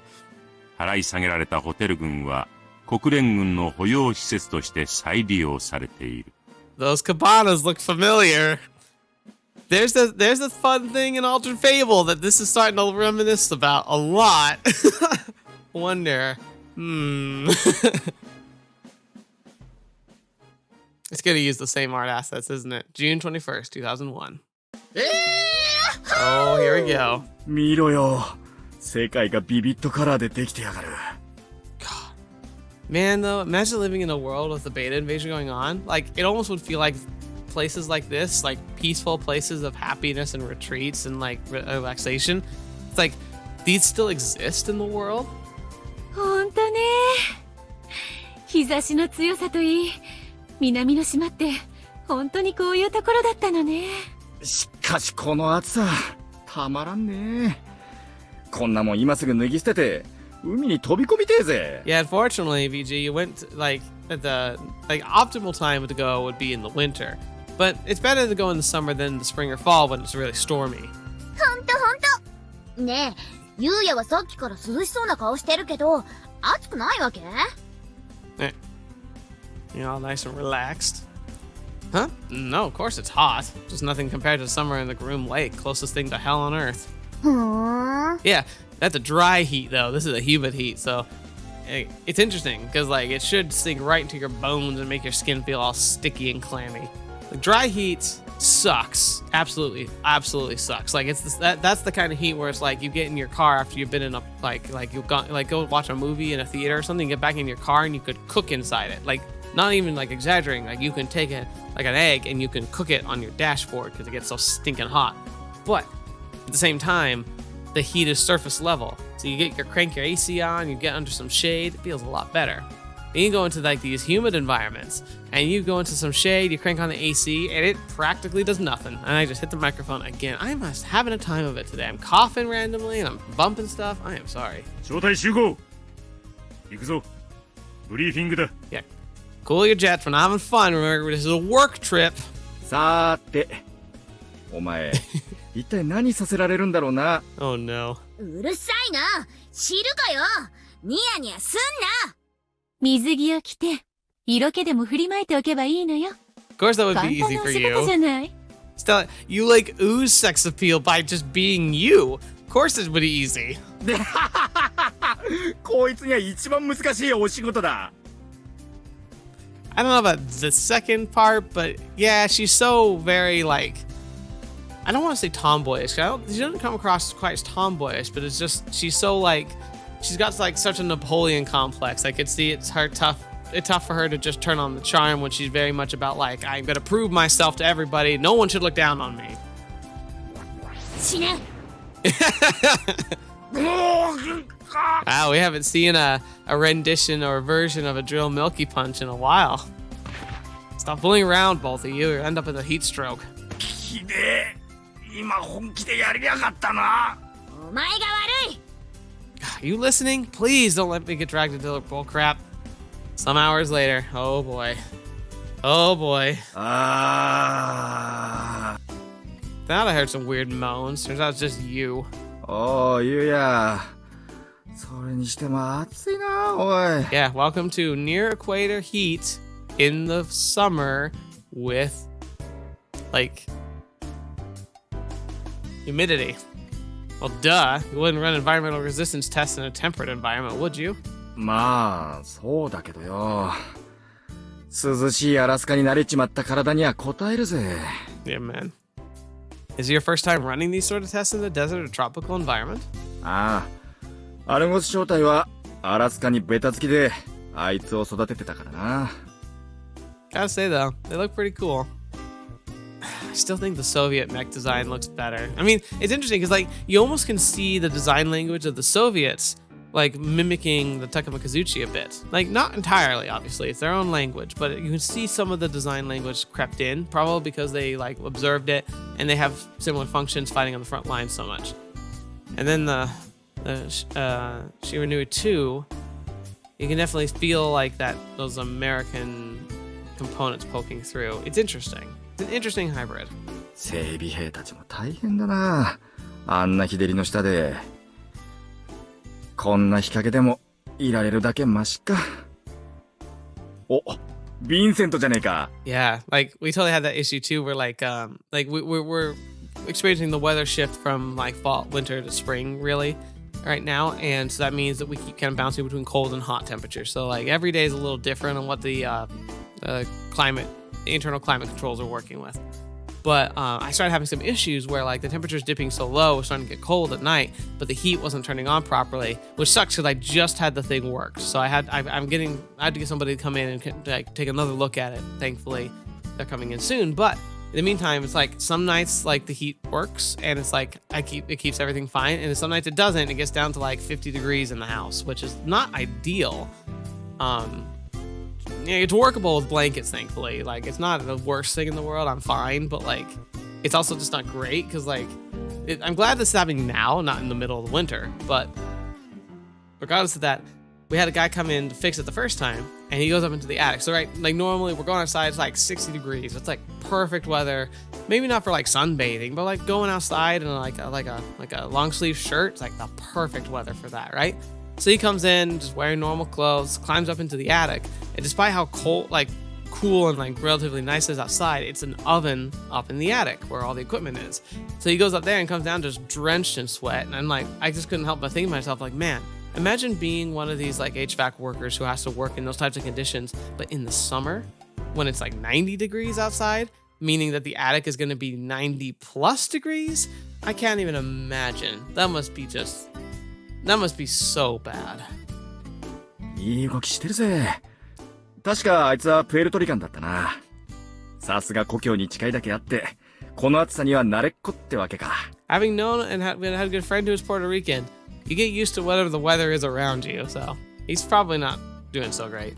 払い下げられたホテル群は国連軍の保養施設として再利用されている。Those cabanas look familiar. There's the fun thing in Altered Fable that this is starting to reminisce about a lot. Wonder. It's gonna use the same art assets, isn't it? June 21st, 2001. Oh, here we go. 見ろよ。世界がビビットカラーでできてやがる。God. Man, though, imagine living in a world with the beta invasion going on. It almost would feel like places like this, peaceful places of happiness and retreats and relaxation. It's these still exist in the world. ほんとね。日差しの強さといい、南の島って本当にこういうところだったのね。しかしこの暑さ、たまらんね。こんなもん今すぐ脱ぎ捨てて海に飛び込みてえぜ。Yeah, unfortunately, VG, you went at the optimal time to go would be in the winter, but it's better to go in the summer than the spring or fall when it's really stormy. ほんと。ねえ、ゆうやはさっきから涼しそうな顔してるけど、暑くないわけ？ You know, nice and relaxed. Huh? No, of course it's hot. Just nothing compared to summer in the Groom Lake, closest thing to hell on earth. Yeah, that's a dry heat though. This is a humid heat, so it's interesting because it should sink right into your bones and make your skin feel all sticky and clammy. Dry heat sucks. Absolutely sucks. That's the kind of heat where it's you get in your car after you've been in a you've gone go watch a movie in a theater or something, get back in your car and you could cook inside it. Not even exaggerating. You can take an egg and you can cook it on your dashboard because it gets so stinking hot. But at the same time, the heat is surface level. So you crank your AC on, you get under some shade, it feels a lot better. and you go into like these humid environments, and you go into some shade, you crank on the AC, and it practically does nothing. And I just hit the microphone again. I am just having a time of it today. I'm coughing randomly, and I'm bumping stuff. I am sorry. 招待集合行くぞブリーフィングだ Yeah. Cool your jets. We're not having fun. Remember, this is a work trip. さーてお前一体何させられるんだろうな Oh no. うるさいな。知るかよ。ニヤニヤすんな。水着を着て、色気でも振りまいておけばいいのよ。Of course, that would 簡 be 単 easy なお for 仕事じ you. ゃない。Still, you like ooze sex appeal by just being you. Of course, it would be easy. こいつには一番難しいお仕事だ I don't know about the second part, but yeah, she's so very like. I don't want to say tomboyish. She doesn't come across quite as tomboyish, but it's just she's so like. She's got like such a Napoleon complex. I could see it's tough for her to just turn on the charm when she's very much about like I'm gonna prove myself to everybody. No one should look down on me. 死ね。 Wow, we haven't seen a rendition or a version of a drill Milky Punch in a while. Stop fooling around, both of you, or end up in a heat stroke. ひでえ今本気でやりやがったなお前が悪い。 Are you listening? Please don't let me get dragged into the bull crap. Some hours later. Oh boy. Oh boy. あ Thought I heard some weird moans. Turns out it's just you. おーゆうやそれにしても暑いなおい Yeah, welcome to near equator heat in the summer with like humidity. Well, duh. You wouldn't run environmental resistance tests in a temperate environment, would you? まあそうだけどよ涼しいアラスカに慣れちまった体には応えるぜ Yeah, man. Is it your first time running these sort of tests in the desert or tropical environment? ああアルゴス正体はアラスカにベタつきであいつを育ててたからな Gotta say though, they look pretty cool. I still think the Soviet mech design looks better. I mean, it's interesting because like you almost can see the design language of the Soviets like mimicking the Takemikazuchi a bit. Like not entirely, obviously, it's their own language, but you can see some of the design language crept in, probably because they like observed it and they have similar functions fighting on the front line so much. And then the Shiranui 2, you can definitely feel like that those American components poking through. It's interesting. It's an interesting hybrid. 整備兵たちも大変だなあんな日照りの下でこんな日陰でもいられるだけマシかおヴィンセントじゃねえか Yeah, like we totally had that issue too where like we're experiencing the weather shift from like fall, winter to spring really right now, and so that means that we keep kind of bouncing between cold and hot temperatures. So like every day is a little different on what the internal climate controls are working with. But I started having some issues where like the temperature's dipping so low, it was starting to get cold at night, but the heat wasn't turning on properly, which sucks because I just had the thing worked. So I had to get somebody to come in and like, take another look at it. Thankfully, they're coming in soon. But in the meantime, it's like some nights like the heat works and it's like it keeps everything fine, and some nights it doesn't. It gets down to like 50 degrees in the house, which is not ideal. Yeah, it's workable with blankets, thankfully. Like, it's not the worst thing in the world. I'm fine, but like, it's also just not great because like, I'm glad this is happening now, not in the middle of the winter. But regardless of that, we had a guy come in to fix it the first time, and he goes up into the attic. So right, like normally we're going outside, it's like 60 degrees. It's like perfect weather. Maybe not for like sunbathing, but like going outside in like a long sleeve shirt. It's like the perfect weather for that, right? So he comes in just wearing normal clothes, climbs up into the attic, and despite how cool and like relatively nice it is outside, it's an oven up in the attic where all the equipment is. So he goes up there and comes down just drenched in sweat, and I'm like, I just couldn't help but think to myself, like, man, imagine being one of these like HVAC workers who has to work in those types of conditions, but in the summer when it's like 90 degrees outside, meaning that the attic is going to be 90 plus degrees. I can't even imagine. That must be so bad. いい動きしてるぜ確かあいつはプエルトリカンだったなさすが故郷に近いだけあってこの暑さには慣れっこってわけか Having known and had a good friend who is Puerto Rican, you get used to whatever the weather is around you, so he's probably not doing so great.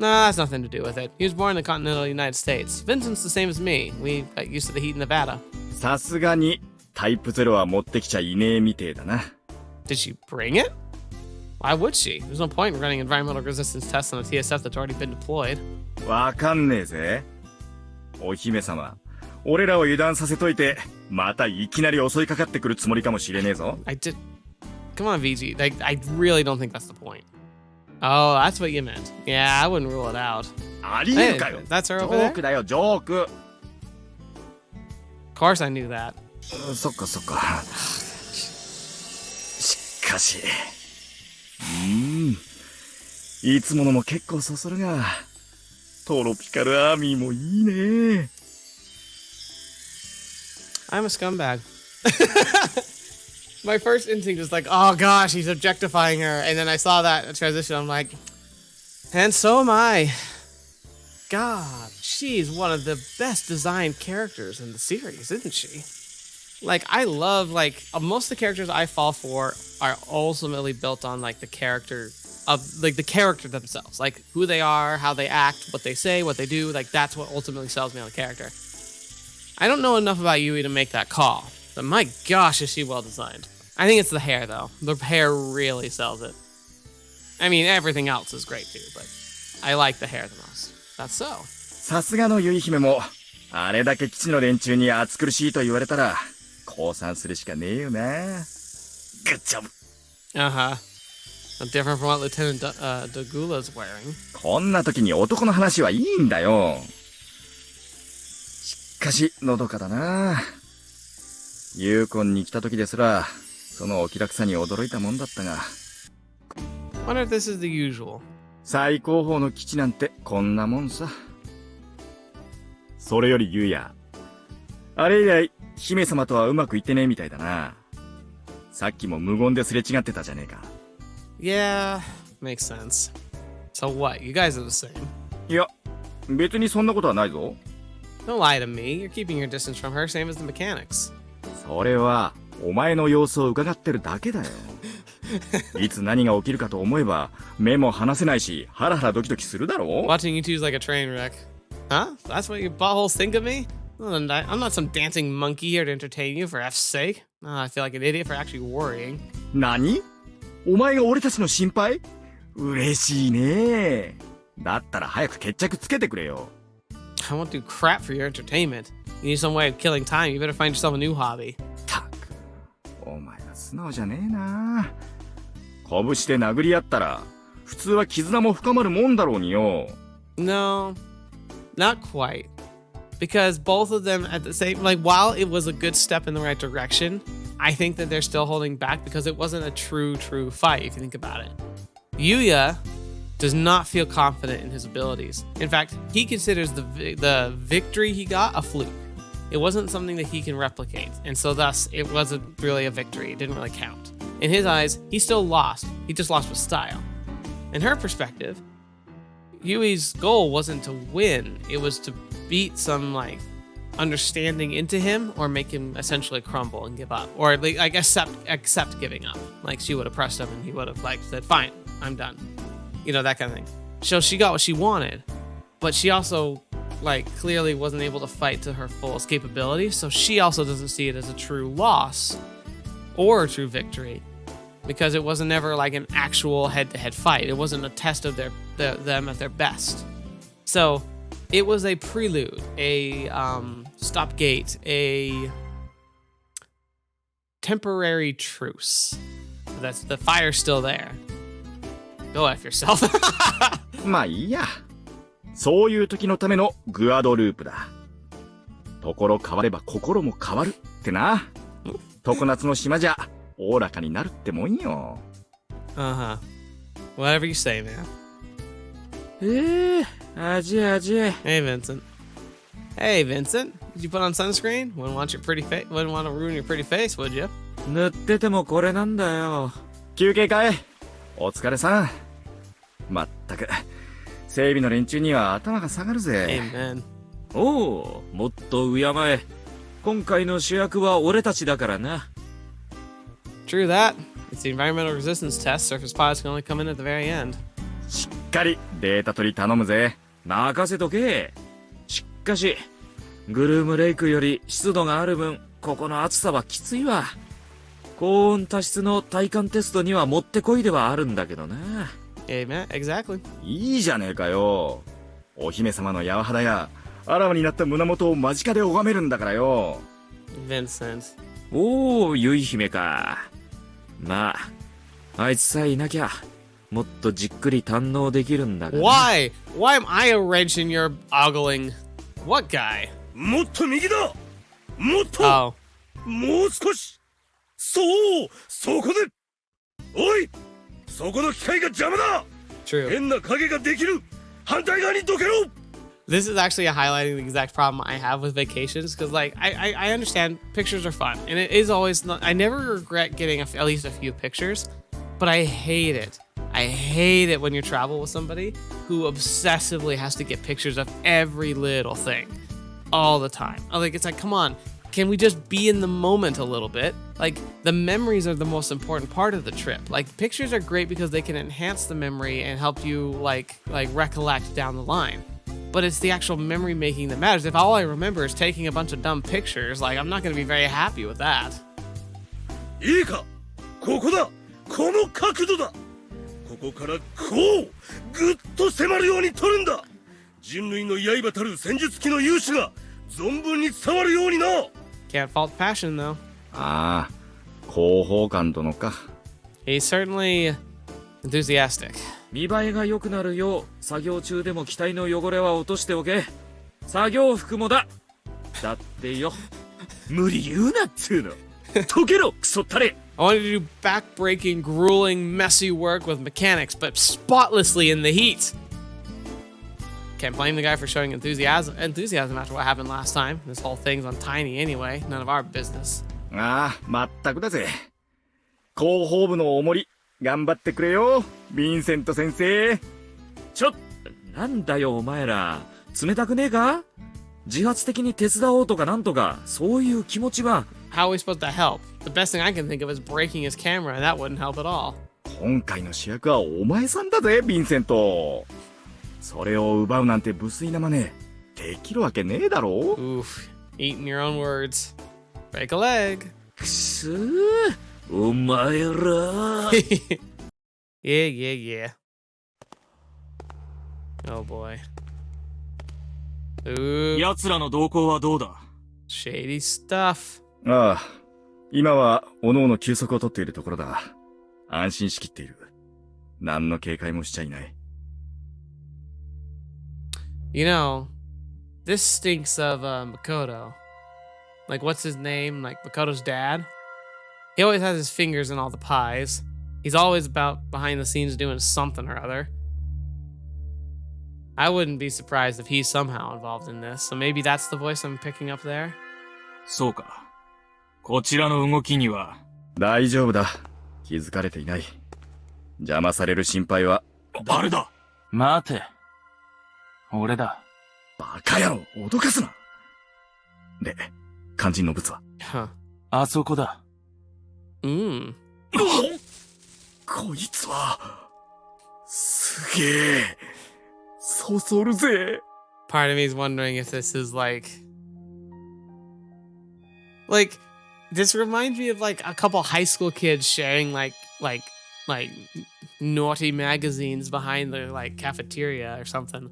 Nah, that's nothing to do with it. He was born in the continental United States. Vincent's the same as me. We got used to the heat in Nevada. さすがにタイプ0は持ってきちゃいねえみてえだな。Did she bring it? Why would she? There's no point in running environmental resistance tests on a TSF that's already been deployed. わかんねえぜ。お姫様、俺らを油断させといて、またいきなり襲いかかってくるつもりかもしれねえぞ。I did. Come on, VG. I really don't think that's the point. Oh, that's what you meant. Yeah, I wouldn't rule it out. ありえるかよ。 Hey, that's her ジ over ョー there? クだよ、ジョーク。Of course I knew that. そっかそっか。しかし。いつものも結構そそるが、トロピカルアーミーもいいね。I'm a scumbag. My first instinct was like, oh gosh, he's objectifying her. And then I saw that transition. I'm like, and so am I. God, she's one of the best designed characters in the series, isn't she? Like, I love, like, most of the characters I fall for are ultimately built on, like, the character themselves. Like, who they are, how they act, what they say, what they do. Like, that's what ultimately sells me on the character. I don't know enough about Yuuya to make that call. But my gosh, is she well designed. I think it's the hair, though. The hair really sells it. I mean, everything else is great, too, but I like the hair the most. That's so. さすがのゆい姫も、あれだけ基地の連中に暑苦しいと言われたら、降参するしかねえよな。グッジョブ。Uh-huh. Different from what Lieutenant Dagula's wearing. こんな時に男の話はいいんだよ。しかし、のどかだな。ユーコンに来た時ですら、そのお気楽さに驚いたもんだったが。Wonder if this is the usual. 最高峰の基地なんてこんなもんさ。それよりユウヤ。あれ以来、姫様とはうまくいってねえみたいだな。さっきも無言ですれ違ってたじゃねえか。Yeah, makes sense. So what? You guys are the same. いや、別にそんなことはないぞ。Don't lie to me. You're keeping your distance from her, same as the mechanics. それは、お前の様子を伺ってるだけだよ。いつ何が起きるかと思えば、目も離せないし、ハラハラドキドキするだろう。 Watching you two is like a train wreck. Huh? That's what your buttholes think of me? Well, I'm not some dancing monkey here to entertain you, for F's sake. I feel like an idiot for actually worrying. 何？お前が俺たちの心配？嬉しいね。だったら早く決着つけてくれよ。I won't do crap for your entertainment. You need some way of killing time. You better find yourself a new hobby. たく、お前は素直じゃねえな。拳で殴り合ったら、普通は絆も深まるもんだろうによ。No, not quite. Because both of them at the same, like, while it was a good step in the right direction, I think that they're still holding back because it wasn't a true fight, if you think about it. Yuuya does not feel confident in his abilities. In fact, he considers the victory he got a fluke. It wasn't something that he can replicate, and so thus, it wasn't really a victory. It didn't really count. In his eyes, he still lost. He just lost with style. In her perspective, Yui's goal wasn't to win. It was to beat some, like, understanding into him or make him essentially crumble and give up. Or, like, accept giving up. Like, she would have pressed him and he would have, like, said, fine, I'm done. You know, that kind of thing. So she got what she wanted, but she also, like, clearly wasn't able to fight to her fullest capability, so she also doesn't see it as a true loss or a true victory. Because it wasn't ever like an actual head-to-head fight. It wasn't a test of them at their best. So it was a prelude, a stopgate, a temporary truce. That's the fire's still there. Go F yourself. まあいいや。そういう時のためのグアドループだ。ところ変われば心も変わるってな。常夏の島じゃおおらかになるってもんよ。Uh-huh. Whatever you say, man. 味。Hey, Vincent. Hey, Vincent. Did you put on sunscreen? Wouldn't want your pretty face. Wouldn't want to ruin your pretty face, would you? 塗っててもこれなんだよ。休憩かい？お疲れさん。まったく、整備の連中には頭が下がるぜ。Amen. おう、もっと敬え。今回の主役は俺たちだからな。True that. It's the environmental resistance test. Surface pilots can only come in at the very end. しっかりデータ取り頼むぜ。任せとけ。しかし、グルームレイクより湿度がある分、ここの暑さはきついわ。高温多湿の体感テストにはもってこいではあるんだけどな。Yeah, man, exactly. いいじゃねえかよ。お姫様の柔肌やあらわになった胸元を間近で拝めるんだからよ。Vincent. おー、ゆい姫か。まあ、あいつさえいなきゃ、もっとじっくり堪能できるんだがな。Why? Why am I a wrench in your ogling? What guy? もっと右だ。もっと、 Oh. もう少し。そう、そこで。おい、そこの機械が邪魔だ。 True. 変な影ができる。反対側にどけろ。 This is actually highlighting the exact problem I have with vacations because, like, I understand pictures are fun and it is always not. I never regret getting at least a few pictures, but I hate it. I hate it when you travel with somebody who obsessively has to get pictures of every little thing all the time. Like, it's like, come on, can we just be in the moment a little bit? Like, the memories are the most important part of the trip. Like, pictures are great because they can enhance the memory and help you like recollect down the line. But it's the actual memory making that matters. If all I remember is taking a bunch of dumb pictures, like, I'm not going to be very happy with that. いいか、ここだ。この角度だ。ここからこうぐっと迫るように撮るんだ。人類の刃たる戦術機の勇姿が存分に伝わるようにな。 Can't fault passion, though. ああ、広報官殿か。 He's certainly enthusiastic. 見栄えが良くなるよう、作業中でも機体の汚れは落としておけ。作業服もだ。だってよ。無理言うなっつうの。溶けろ、クソったれ。I wanted to do back-breaking, grueling, messy work with mechanics, but spotlessly in the heat. Can't blame the guy for showing enthusiasm after what happened last time. This whole thing's on tiny anyway. None of our business. ああ、まったくだぜ。広報部のおもり、頑張ってくれよ、ヴィンセント先生。なんだよお前ら。冷たくねえか？自発的に手伝おうとかなんとか、そういう気持ちは。How are we supposed to help? The best thing I can think of is breaking his camera, and that wouldn't help at all. 今回の主役はお前さんだぜ、ヴィンセント。それを奪うなんて無粋な真似、できるわけねえだろ。 Oof. Eating your own words. Break a leg. くすー、お前ら。Yeah. Oh boy. Ooh. 奴らの動向はどうだ？ Shady stuff. ああ、今は各々休息を取っているところだ。安心しきっている。何の警戒もしちゃいない。You know, this stinks of Makoto. Like, what's his name? Like, Makoto's dad? He always has his fingers in all the pies. He's always about behind the scenes doing something or other. I wouldn't be surprised if he's somehow involved in this. So maybe that's the voice I'm picking up there? そうか。こちらの動きには。大丈夫だ。気づかれていない。邪魔される心配は。誰だ？待て。俺だ。バカ野郎、脅かすな。で、肝心の物は。Huh. あそこだ。こいつは、すげえ、そそるぜ。Part of me is wondering if this is like, this reminds me of like a couple high school kids sharing like naughty magazines behind the like cafeteria or something.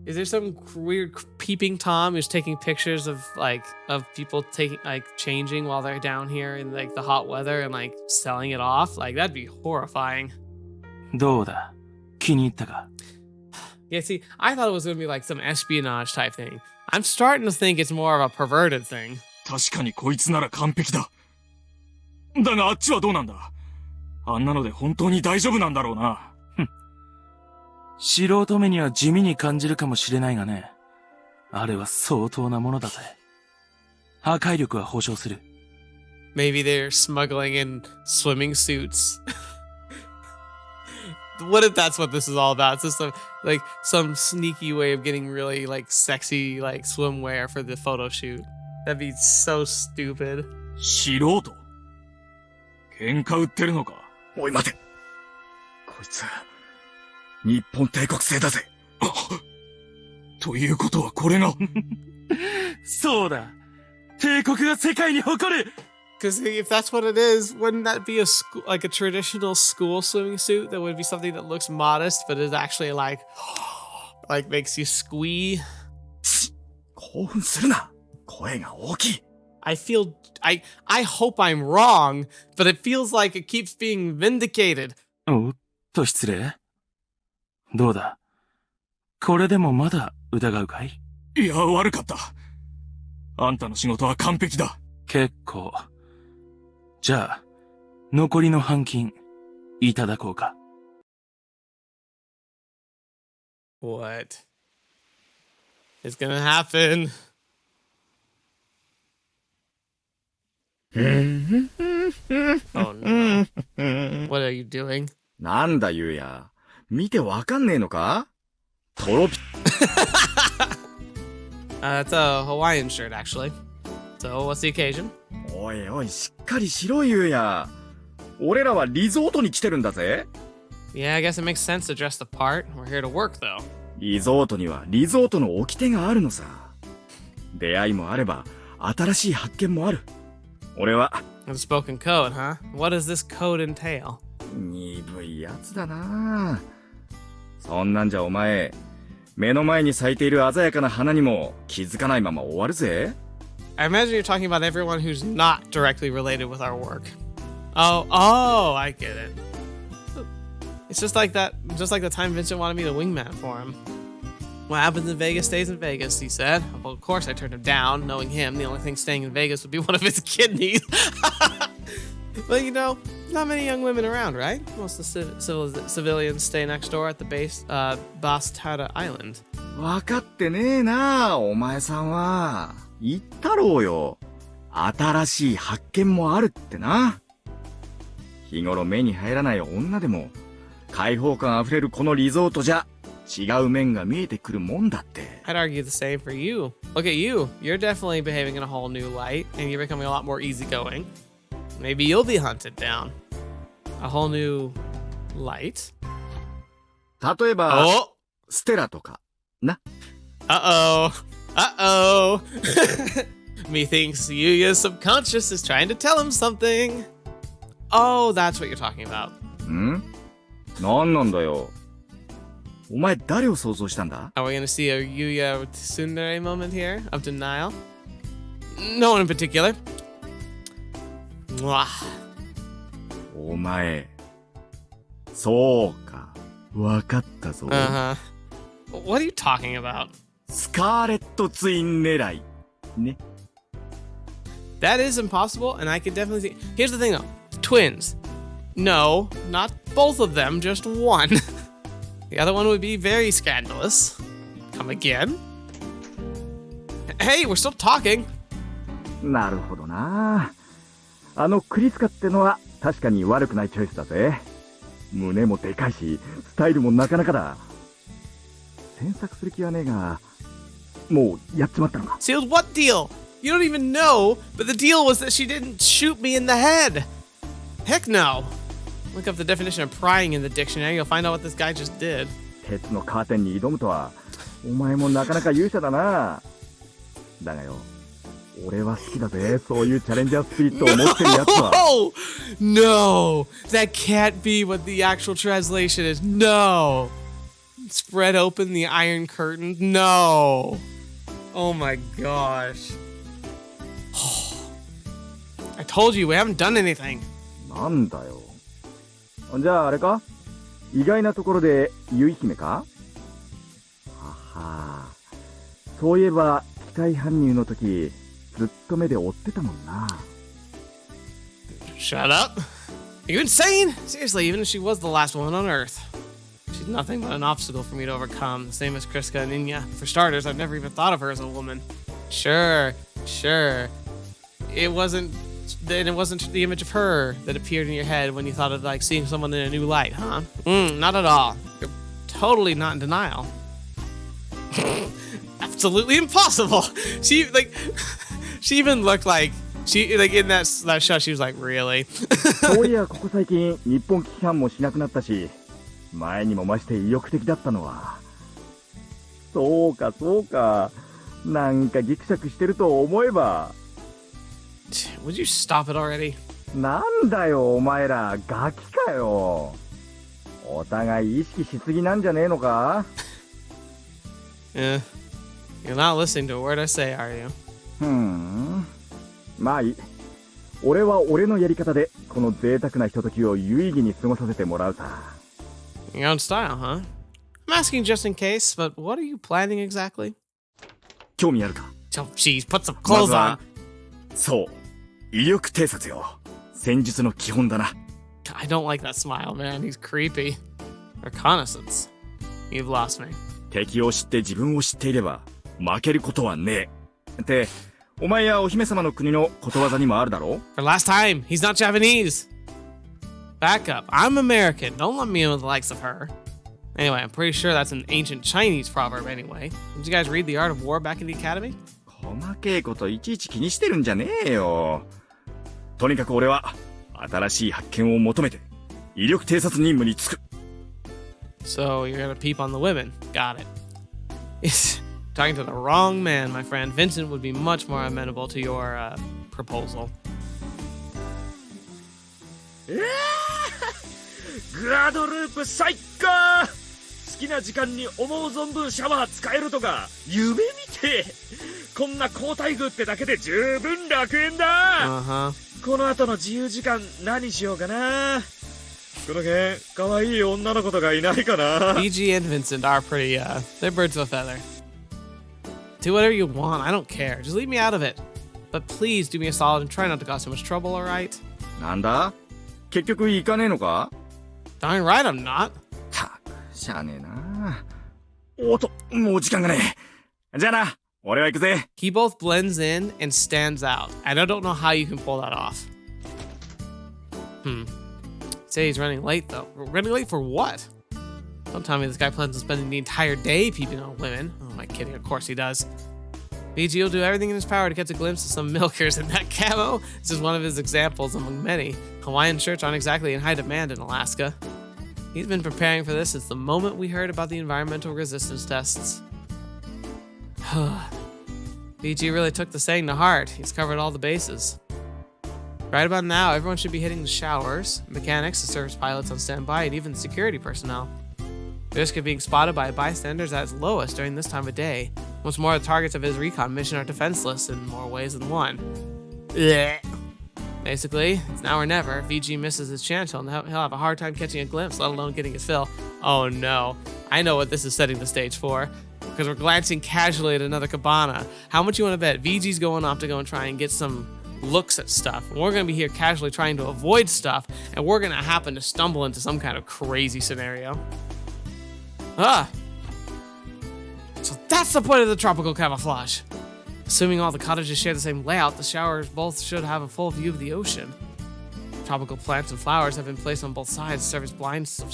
Is there some weird peeping Tom who's taking pictures of people taking like changing while they're down here in like the hot weather and like selling it off? Like, that'd be horrifying. どうだ？気に入ったか？ Yeah, see, I thought it was gonna be like some espionage type thing. I'm starting to think it's more of a perverted thing. 確かにこいつなら完璧だ。だがあっちはどうなんだ？あんなので本当に大丈夫なんだろうな。素人目には地味に感じるかもしれないがね。あれは相当なものだぜ。破壊力は保証する。Maybe they're smuggling in swimming suits. What if that's what this is all about? It's just like some sneaky way of getting really like sexy like swimwear for the photo shoot. That'd be so stupid. 素人？喧嘩売ってるのか？おい待て。こいつ、日本帝国製だぜ。ということはこれが。そうだ。帝国が世界に誇る。 Because if that's what it is, wouldn't that be a school, like a traditional school swimming suit? That would be something that looks modest, but is actually like makes you squee. 興奮するな。声が大きい。I hope I'm wrong, but it feels like it keeps being vindicated. おっと失礼。どうだ。これでもまだ疑うかい？いや、悪かった。あんたの仕事は完璧だ。結構。じゃあ、残りの半金、いただこうか。What is gonna happen? Oh no. What are you doing? なんだゆうや。見てわかんねえのか？トロピ。It's a Hawaiian shirt, actually. So, what's the occasion? おいおい、しっかりしろゆうや。俺らはリゾートに来てるんだぜ。Yeah, I guess it makes sense to dress the part. We're here to work, though. リゾートにはリゾートの掟があるのさ。出会いもあれば、新しい発見もある。俺は。Unspoken code, huh? What does this code entail? 鈍いやつだな。そんなんじゃお前、目の前に咲いている鮮やかな花にも気づかないまま終わるぜ。I imagine you're talking about everyone who's not directly related with our work. Oh, I get it. It's just like that, just like the time Vincent wanted me to wingman for him. What happens in Vegas stays in Vegas, he said. Well, of course I turned him down, knowing him. The only thing staying in Vegas would be one of his kidneys. But you know, not many young women around, right? Most of the civilians stay next door at the base, Bastata Island. わかってねえな、お前さんは。言ったろうよ。新しい発見もあるってな。日頃目に入らない女でも、開放感あふれるこのリゾートじゃ、違う面が見えてくるもんだって。I'd argue the same for you. Look at you. You're definitely behaving in a whole new light, and you're becoming a lot more easygoing. Maybe you'll be hunted down. A whole new light? 例えば、Oh! ステラとか、な。Uh-oh. Methinks Yuuya's subconscious is trying to tell him something. Oh, that's what you're talking about. ん？なんなんだよ。お前誰を想像したんだ？ Are we gonna see a Yuuya tsundere moment here of denial? No one in particular. Mwah. お前、そうか、わかったぞ。Uh-huh. What are you talking about? スカーレットツイン狙い。ね。That is impossible, and I could definitely see. Here's the thing, though. Twins. No, not both of them, just one. The other one would be very scandalous. Come again? Hey, we're still talking. なるほどな。あのクリスカってのは確かに悪くないチョイスだぜ。胸もでかいし、スタイルもなかなかだ。詮索する気はねえが、もうやっちまったのか。Sealed what deal? You don't even know, but the deal was that she didn't shoot me in the head. Heck no. Look up the definition of prying in the dictionary. You'll find out what this guy just did. 鉄のカーテンに挑むとは、お前もなかなか勇者だな。だがよ、俺は好きだぜ、そういうチャレンジャースピリットを持ってるやつは。No! That can't be what the actual translation is. No! Spread open the iron curtain. No! Oh my gosh. I told you, we haven't done anything. なんだよ。じゃああれか？意外なところで結姫か？はは。そういえば機体搬入の時ずっと目で追ってたもんな。Shut up. Are you insane? Seriously, even if she was the last woman on Earth, she's nothing but an obstacle for me to overcome, the same as Kriska and Inya. For starters, I've never even thought of her as a woman. Sure. It wasn't the image of her that appeared in your head when you thought of like seeing someone in a new light, huh? Not at all. You're totally not in denial. Absolutely impossible. She even looked like in that shot she was like, really? そういやここ最近日本機関もしなくなったし、前にも増して意欲的だったのは。そうかそうか。なんかギクシャクしてると思えば。Would you stop it already? なんだよお前ら、ガキかよ。お互い意識しすぎなんじゃねえのか？ You're not listening to a word I say, are you? まあいい。俺は俺のやり方でこの贅沢なひとときを有意義に過ごさせてもらうさ。Your own style, huh? I'm asking just in case, but what are you planning exactly? 興味あるか？ Oh, jeez, put some ま clothes ずは on. そう、威力偵察よ。戦術の基本だな。I don't like that smile, man. He's creepy. Reconnaissance. You've lost me. 敵を知って自分を知っていれば負けることはねえ。って、お前やお姫様の国のことわざにもあるだろ？ For last time, he's not Japanese. Back up. I'm American. Don't lump me in with the likes of her. Anyway, I'm pretty sure that's an ancient Chinese proverb anyway. Did you guys read The Art of War back in the academy? 細けいこといちいち気にしてるんじゃねえよ。とにかく俺は新しい発見を求めて威力偵察任務に就く。 So you're gonna peep on the women. Got it. Talking to the wrong man, my friend. Vincent would be much more amenable to your proposal. グラドループ最高！好きな時間に思う存分シャワー使えるとか夢見て。こんな交代遇ってだけで十分楽園だ。この後の自由時間何しようかな。この辺可愛い女の子とかいないかな。BG and Vincent are pretty, they're birds of a feather. Do whatever you want, I don't care. Just leave me out of it. But please do me a solid and try not to cause too much trouble, alright? なんだ？結局行かねえのか？ Darn right I'm not. たく、しゃあねえな。おっと、もう時間がねえ。じゃあな、俺は行くぜ。 He both blends in and stands out. And I don't know how you can pull that off. Say he's running late though. Running late for what? Don't tell me this guy plans on spending the entire day peeping on women. Oh, am I kidding? Of course he does. BG will do everything in his power to catch a glimpse of some milkers in that camo. This is one of his examples among many. Hawaiian shirts aren't exactly in high demand in Alaska. He's been preparing for this since the moment we heard about the environmental resistance tests. BG really took the saying to heart. He's covered all the bases. Right about now, everyone should be hitting the showers. Mechanics, the service pilots on standby, and even security personnel. The risk of being spotted by a bystander is at its lowest during this time of day. What's more, the targets of his recon mission are defenseless in more ways than one. Blech. Basically, it's now or never. If VG misses his chance, he'll have a hard time catching a glimpse, let alone getting his fill. Oh no, I know what this is setting the stage for. Because we're glancing casually at another cabana. How much you want to bet? VG's going off to go and try and get some looks at stuff. And we're going to be here casually trying to avoid stuff, and we're going to happen to stumble into some kind of crazy scenario. So that's the point of the tropical camouflage. Assuming all the cottages share the same layout, the showers both should have a full view of the ocean. Tropical plants and flowers have been placed on both sides to serve as blinds of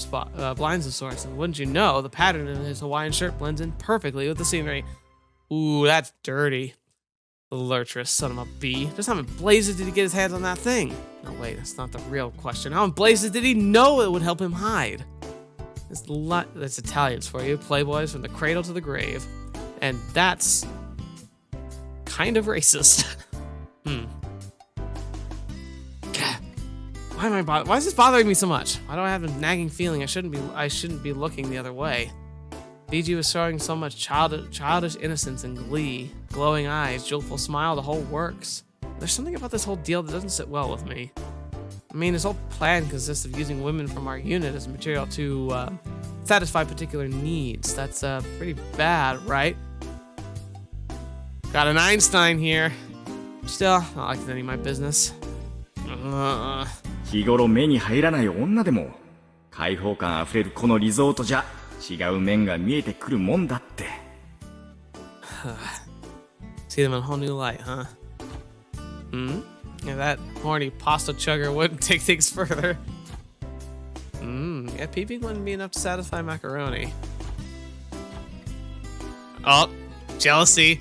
sorts, and wouldn't you know, the pattern in his Hawaiian shirt blends in perfectly with the scenery. Ooh, that's dirty. The lurcherous son of a bee. Just how in blazes did he get his hands on that thing? No, wait, that's not the real question. How in blazes did he know it would help him hide? That's Italians for you. Playboys from the cradle to the grave. And that's kind of racist. Why is this bothering me so much? Why do I have a nagging feeling I shouldn't be looking the other way? BG was showing so much childish innocence and glee. Glowing eyes, jewelful smile, the whole works. There's something about this whole deal that doesn't sit well with me. I mean, his whole plan consists of using women from our unit as material to satisfy particular needs. That's pretty bad, right? Got an Einstein here. Still, not like it's any of my business. 日頃目に入らない女でも開放感あふれるこのリゾートじゃ違う面が見えてくるもんだって。See them in a whole new light, huh? Yeah, that horny pasta chugger wouldn't take things further. Yeah, peeping wouldn't be enough to satisfy macaroni. Oh, jealousy.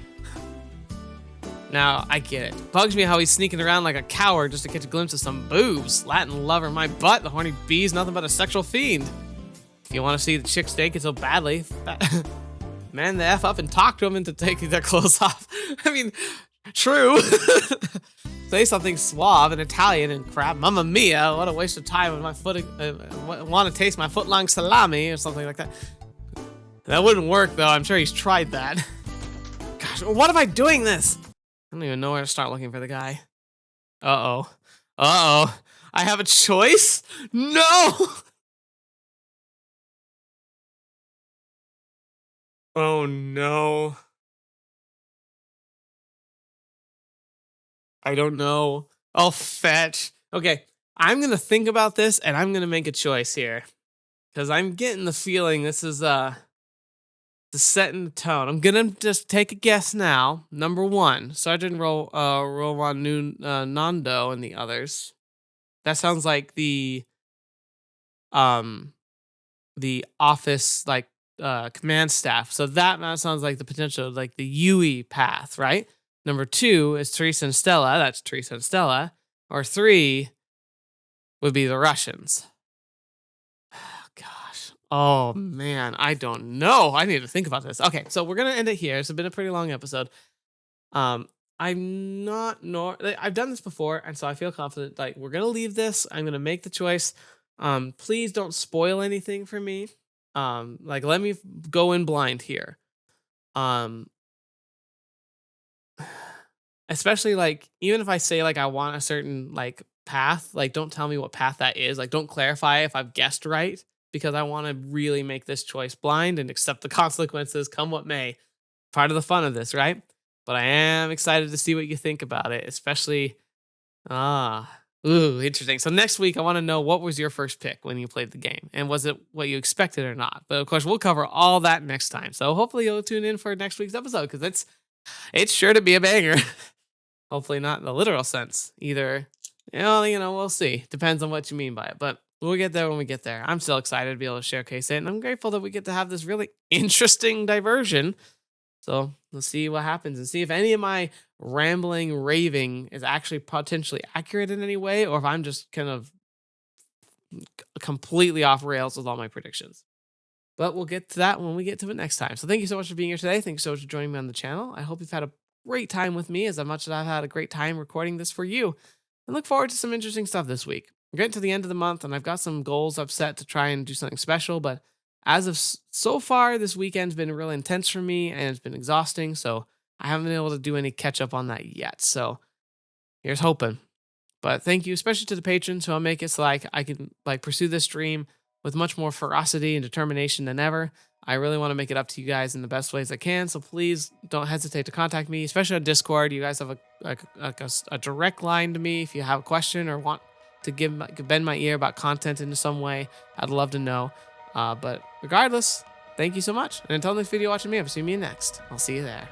Now, I get it. Bugs me how he's sneaking around like a coward just to catch a glimpse of some boobs. Latin lover, my butt. The horny bee's nothing but a sexual fiend. If you want to see the chicks naked so badly, man the F up and talk to them into taking their clothes off. I mean, true. Say something suave in Italian and crap. Mamma mia, what a waste of time with my foot. Want to taste my foot-long salami or something like that. That wouldn't work though. I'm sure he's tried that. Gosh, what am I doing this? I don't even know where to start looking for the guy. Uh-oh. Uh-oh. I have a choice? No! Oh no. I don't know. I'll fetch. Okay, I'm gonna think about this and I'm gonna make a choice here. Because I'm getting the feeling this is the setting the tone. I'm gonna just take a guess now. Number 1, Sergeant Rowan Nando and the others. That sounds like the office like command staff. So that sounds like the potential, like the Yuuya path, right? Number 2 is Teresa and Stella. That's Teresa and Stella. Or 3 would be the Russians. Gosh. Oh man, I don't know. I need to think about this. Okay, so we're gonna end it here. It's been a pretty long episode. I'm not I've done this before, and so I feel confident. Like we're gonna leave this. I'm gonna make the choice. Please don't spoil anything for me. Like let me go in blind here. Especially like even if I say like I want a certain like path, like don't tell me what path that is. Like don't clarify if I've guessed right, because I want to really make this choice blind and accept the consequences come what may. Part of the fun of this, right? But I am excited to see what you think about it, especially interesting. So next week I want to know, what was your first pick when you played the game, and was it what you expected or not? But of course we'll cover all that next time. So hopefully you'll tune in for next week's episode, because it's sure to be a banger. Hopefully not in the literal sense either. We'll see. Depends on what you mean by it, but we'll get there when we get there. I'm still excited to be able to showcase it, and I'm grateful that we get to have this really interesting diversion. So let's see what happens and see if any of my rambling, raving is actually potentially accurate in any way, or if I'm just kind of completely off rails with all my predictions. But we'll get to that when we get to it next time. So thank you so much for being here today. Thank you so much for joining me on the channel. I hope you've had a great time with me as much as I've had a great time recording this for you. And look forward to some interesting stuff this week. We're getting to the end of the month, and I've got some goals I've set to try and do something special. But as of so far, this weekend's been really intense for me, and it's been exhausting. So I haven't been able to do any catch up on that yet. So here's hoping. But thank you, especially to the patrons who will make it so I can pursue this dream with much more ferocity and determination than ever. I really want to make it up to you guys in the best ways I can. So please don't hesitate to contact me, especially on Discord. You guys have a direct line to me if you have a question or want to bend my ear about content in some way. I'd love to know. But regardless, thank you so much. And until next video watching me, I'll see you next. I'll see you there.